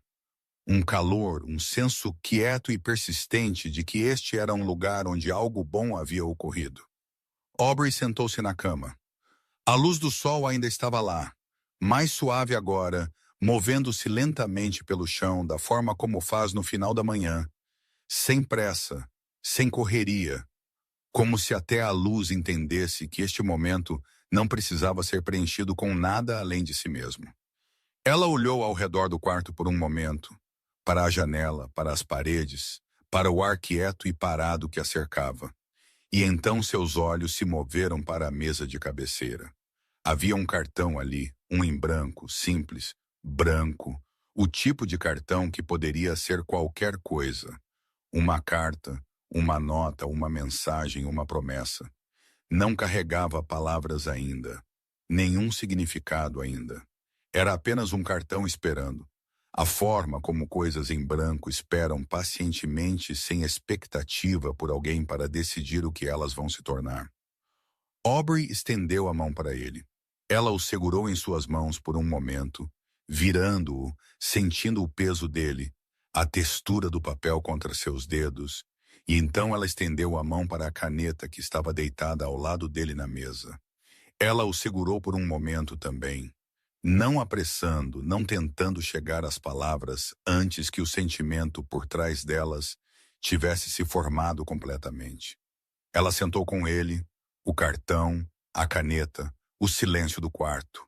Um calor, um senso quieto e persistente de que este era um lugar onde algo bom havia ocorrido. Aubrey sentou-se na cama. A luz do sol ainda estava lá, mais suave agora, movendo-se lentamente pelo chão da forma como faz no final da manhã, sem pressa, sem correria, como se até a luz entendesse que este momento não precisava ser preenchido com nada além de si mesmo. Ela olhou ao redor do quarto por um momento, para a janela, para as paredes, para o ar quieto e parado que a cercava. E então seus olhos se moveram para a mesa de cabeceira. Havia um cartão ali, um em branco, simples, branco, o tipo de cartão que poderia ser qualquer coisa. Uma carta, uma nota, uma mensagem, uma promessa. Não carregava palavras ainda, nenhum significado ainda. Era apenas um cartão esperando. A forma como coisas em branco esperam pacientemente sem expectativa por alguém para decidir o que elas vão se tornar. Aubrey estendeu a mão para ele. Ela o segurou em suas mãos por um momento, virando-o, sentindo o peso dele, a textura do papel contra seus dedos, e então ela estendeu a mão para a caneta que estava deitada ao lado dele na mesa. Ela o segurou por um momento também, não apressando, não tentando chegar às palavras antes que o sentimento por trás delas tivesse se formado completamente. Ela sentou com ele, o cartão, a caneta, o silêncio do quarto.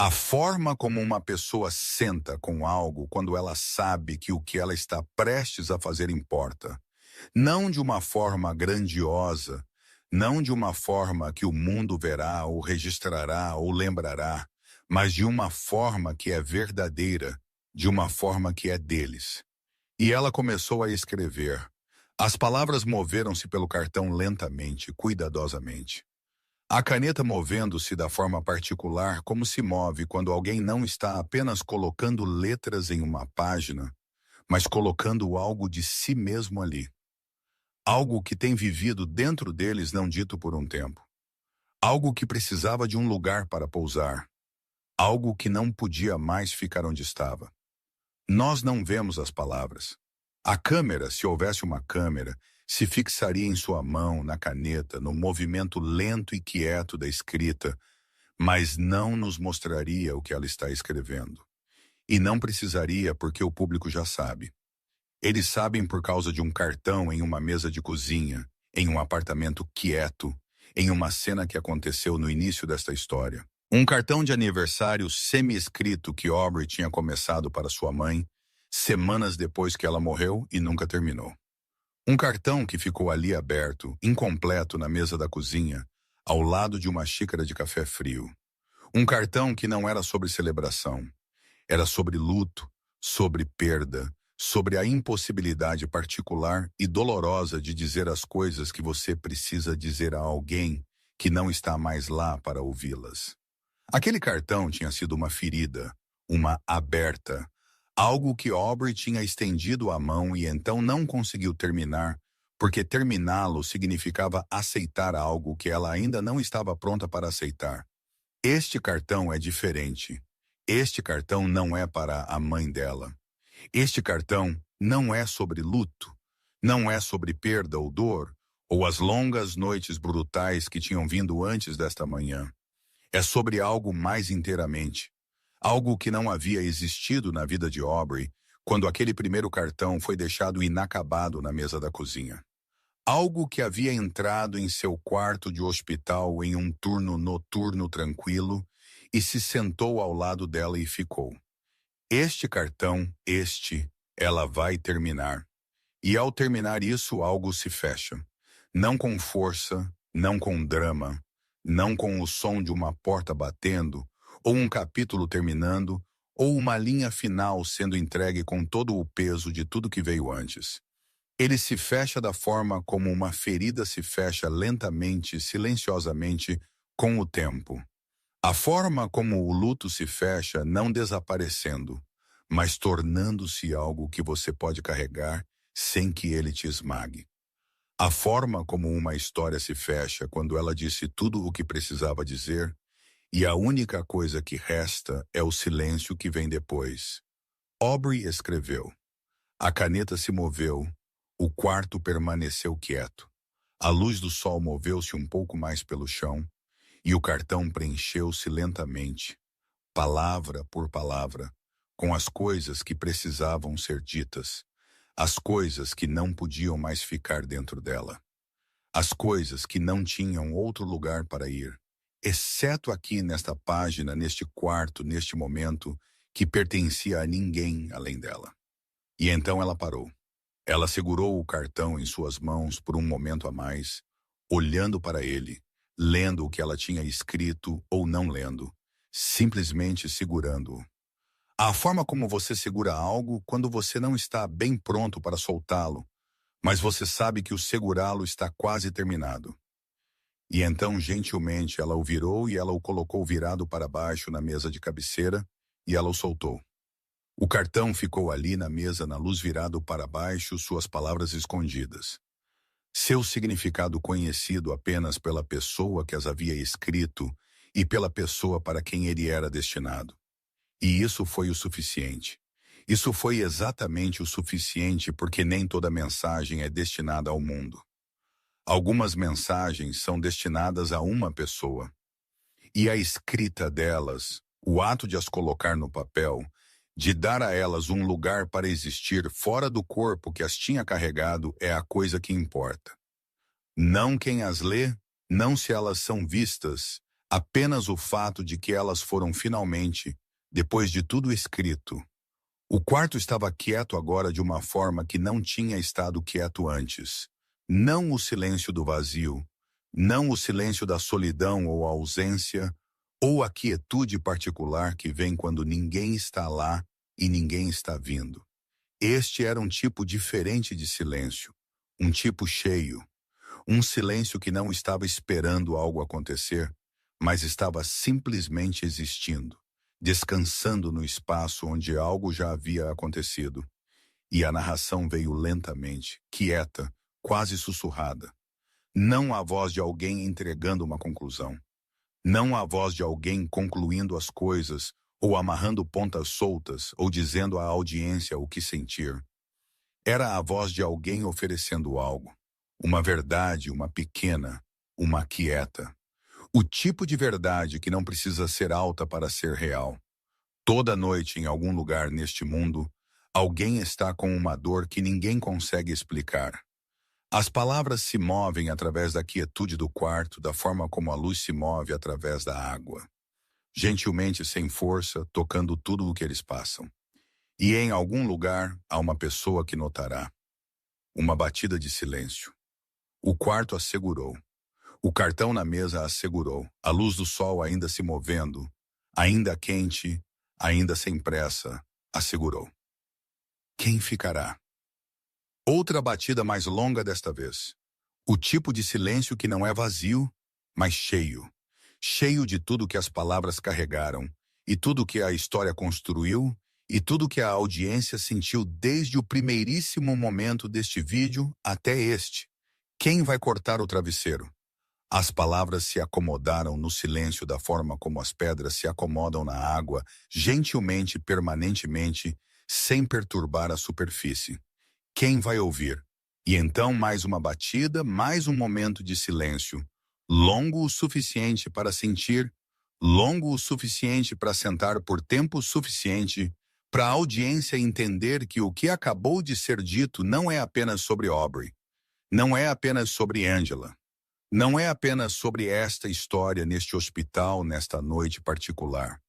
A forma como uma pessoa senta com algo quando ela sabe que o que ela está prestes a fazer importa. Não de uma forma grandiosa, não de uma forma que o mundo verá ou registrará ou lembrará, mas de uma forma que é verdadeira, de uma forma que é deles. E ela começou a escrever. As palavras moveram-se pelo cartão lentamente, cuidadosamente. A caneta movendo-se da forma particular como se move quando alguém não está apenas colocando letras em uma página, mas colocando algo de si mesmo ali. Algo que tem vivido dentro deles não dito por um tempo. Algo que precisava de um lugar para pousar. Algo que não podia mais ficar onde estava. Nós não vemos as palavras. A câmera, se houvesse uma câmera, se fixaria em sua mão, na caneta, no movimento lento e quieto da escrita, mas não nos mostraria o que ela está escrevendo. E não precisaria porque o público já sabe. Eles sabem por causa de um cartão em uma mesa de cozinha, em um apartamento quieto, em uma cena que aconteceu no início desta história. Um cartão de aniversário semi-escrito que Aubrey tinha começado para sua mãe, semanas depois que ela morreu e nunca terminou. Um cartão que ficou ali aberto, incompleto na mesa da cozinha, ao lado de uma xícara de café frio. Um cartão que não era sobre celebração. Era sobre luto, sobre perda, sobre a impossibilidade particular e dolorosa de dizer as coisas que você precisa dizer a alguém que não está mais lá para ouvi-las. Aquele cartão tinha sido uma ferida, uma aberta, algo que Aubrey tinha estendido a mão e então não conseguiu terminar, porque terminá-lo significava aceitar algo que ela ainda não estava pronta para aceitar. Este cartão é diferente. Este cartão não é para a mãe dela. Este cartão não é sobre luto, não é sobre perda ou dor, ou as longas noites brutais que tinham vindo antes desta manhã. É sobre algo mais inteiramente. Algo que não havia existido na vida de Aubrey quando aquele primeiro cartão foi deixado inacabado na mesa da cozinha. Algo que havia entrado em seu quarto de hospital em um turno noturno tranquilo e se sentou ao lado dela e ficou. Este cartão, ela vai terminar. E ao terminar isso, algo se fecha. Não com força, não com drama, não com o som de uma porta batendo, ou um capítulo terminando, ou uma linha final sendo entregue com todo o peso de tudo que veio antes. Ele se fecha da forma como uma ferida se fecha lentamente, silenciosamente, com o tempo. A forma como o luto se fecha não desaparecendo, mas tornando-se algo que você pode carregar sem que ele te esmague. A forma como uma história se fecha quando ela disse tudo o que precisava dizer, e a única coisa que resta é o silêncio que vem depois. Aubrey escreveu. A caneta se moveu, o quarto permaneceu quieto. A luz do sol moveu-se um pouco mais pelo chão, e o cartão preencheu-se lentamente, palavra por palavra, com as coisas que precisavam ser ditas, as coisas que não podiam mais ficar dentro dela, as coisas que não tinham outro lugar para ir, exceto aqui nesta página, neste quarto, neste momento, que pertencia a ninguém além dela. E então ela parou. Ela segurou o cartão em suas mãos por um momento a mais, olhando para ele, lendo o que ela tinha escrito ou não lendo, simplesmente segurando-o. A forma como você segura algo quando você não está bem pronto para soltá-lo, mas você sabe que o segurá-lo está quase terminado. E então, gentilmente, ela o virou e ela o colocou virado para baixo na mesa de cabeceira e ela o soltou. O cartão ficou ali na mesa na luz virado para baixo, suas palavras escondidas. Seu significado conhecido apenas pela pessoa que as havia escrito e pela pessoa para quem ele era destinado. E isso foi o suficiente. Isso foi exatamente o suficiente porque nem toda mensagem é destinada ao mundo. Algumas mensagens são destinadas a uma pessoa. E a escrita delas, o ato de as colocar no papel, de dar a elas um lugar para existir fora do corpo que as tinha carregado é a coisa que importa. Não quem as lê, não se elas são vistas, apenas o fato de que elas foram finalmente, depois de tudo escrito. O quarto estava quieto agora de uma forma que não tinha estado quieto antes. Não o silêncio do vazio, não o silêncio da solidão ou ausência, ou a quietude particular que vem quando ninguém está lá e ninguém está vindo. Este era um tipo diferente de silêncio, um tipo cheio, um silêncio que não estava esperando algo acontecer, mas estava simplesmente existindo, descansando no espaço onde algo já havia acontecido. E a narração veio lentamente, quieta, quase sussurrada. Não a voz de alguém entregando uma conclusão. Não a voz de alguém concluindo as coisas, ou amarrando pontas soltas, ou dizendo à audiência o que sentir. Era a voz de alguém oferecendo algo. Uma verdade, uma pequena, uma quieta. O tipo de verdade que não precisa ser alta para ser real. Toda noite, em algum lugar neste mundo, alguém está com uma dor que ninguém consegue explicar. As palavras se movem através da quietude do quarto, da forma como a luz se move através da água. Gentilmente, sem força, tocando tudo o que eles passam. E em algum lugar há uma pessoa que notará. Uma batida de silêncio. O quarto assegurou. O cartão na mesa assegurou. A luz do sol ainda se movendo, ainda quente, ainda sem pressa, assegurou. Quem ficará? Outra batida mais longa desta vez. O tipo de silêncio que não é vazio, mas cheio. Cheio de tudo que as palavras carregaram, e tudo que a história construiu, e tudo que a audiência sentiu desde o primeiríssimo momento deste vídeo até este. Quem vai cortar o travesseiro? As palavras se acomodaram no silêncio da forma como as pedras se acomodam na água, gentilmente, permanentemente, sem perturbar a superfície. Quem vai ouvir? E então mais uma batida, mais um momento de silêncio, longo o suficiente para sentir, longo o suficiente para sentar por tempo suficiente para a audiência entender que o que acabou de ser dito não é apenas sobre Aubrey, não é apenas sobre Angela, não é apenas sobre esta história neste hospital, nesta noite particular.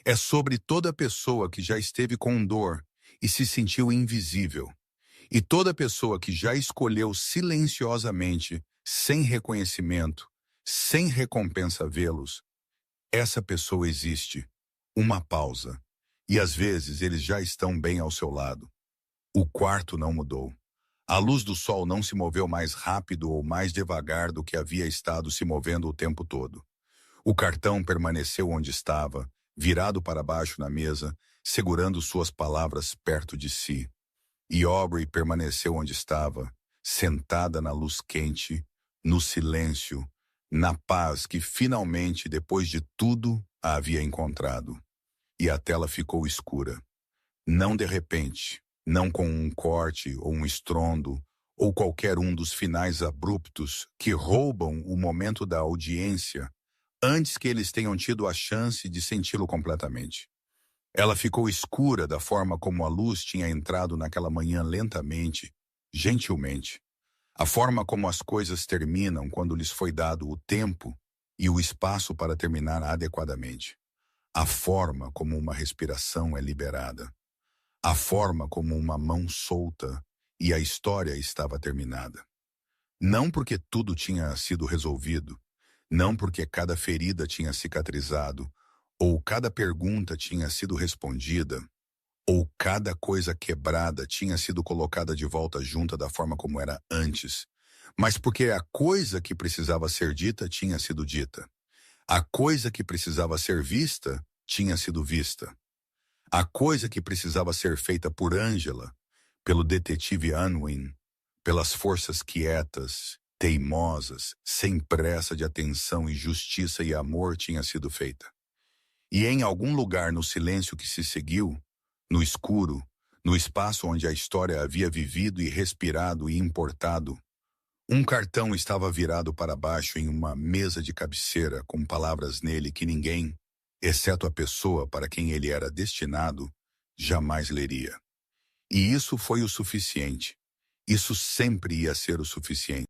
É sobre toda pessoa que já esteve com dor e se sentiu invisível. E toda pessoa que já escolheu silenciosamente, sem reconhecimento, sem recompensa vê-los, essa pessoa existe. Uma pausa. E às vezes eles já estão bem ao seu lado. O quarto não mudou. A luz do sol não se moveu mais rápido ou mais devagar do que havia estado se movendo o tempo todo. O cartão permaneceu onde estava, virado para baixo na mesa, segurando suas palavras perto de si. E Aubrey permaneceu onde estava, sentada na luz quente, no silêncio, na paz que finalmente, depois de tudo, a havia encontrado. E a tela ficou escura. Não de repente, não com um corte ou um estrondo, ou qualquer um dos finais abruptos que roubam o momento da audiência antes que eles tenham tido a chance de senti-lo completamente. Ela ficou escura da forma como a luz tinha entrado naquela manhã lentamente, gentilmente. A forma como as coisas terminam quando lhes foi dado o tempo e o espaço para terminar adequadamente. A forma como uma respiração é liberada. A forma como uma mão solta e a história estava terminada. Não porque tudo tinha sido resolvido, não porque cada ferida tinha cicatrizado, ou cada pergunta tinha sido respondida, ou cada coisa quebrada tinha sido colocada de volta junta da forma como era antes, mas porque a coisa que precisava ser dita tinha sido dita. A coisa que precisava ser vista tinha sido vista. A coisa que precisava ser feita por Angela, pelo detetive Unwin, pelas forças quietas, teimosas, sem pressa de atenção e justiça e amor tinha sido feita. E em algum lugar no silêncio que se seguiu, no escuro, no espaço onde a história havia vivido e respirado e importado, um cartão estava virado para baixo em uma mesa de cabeceira com palavras nele que ninguém, exceto a pessoa para quem ele era destinado, jamais leria. E isso foi o suficiente. Isso sempre ia ser o suficiente.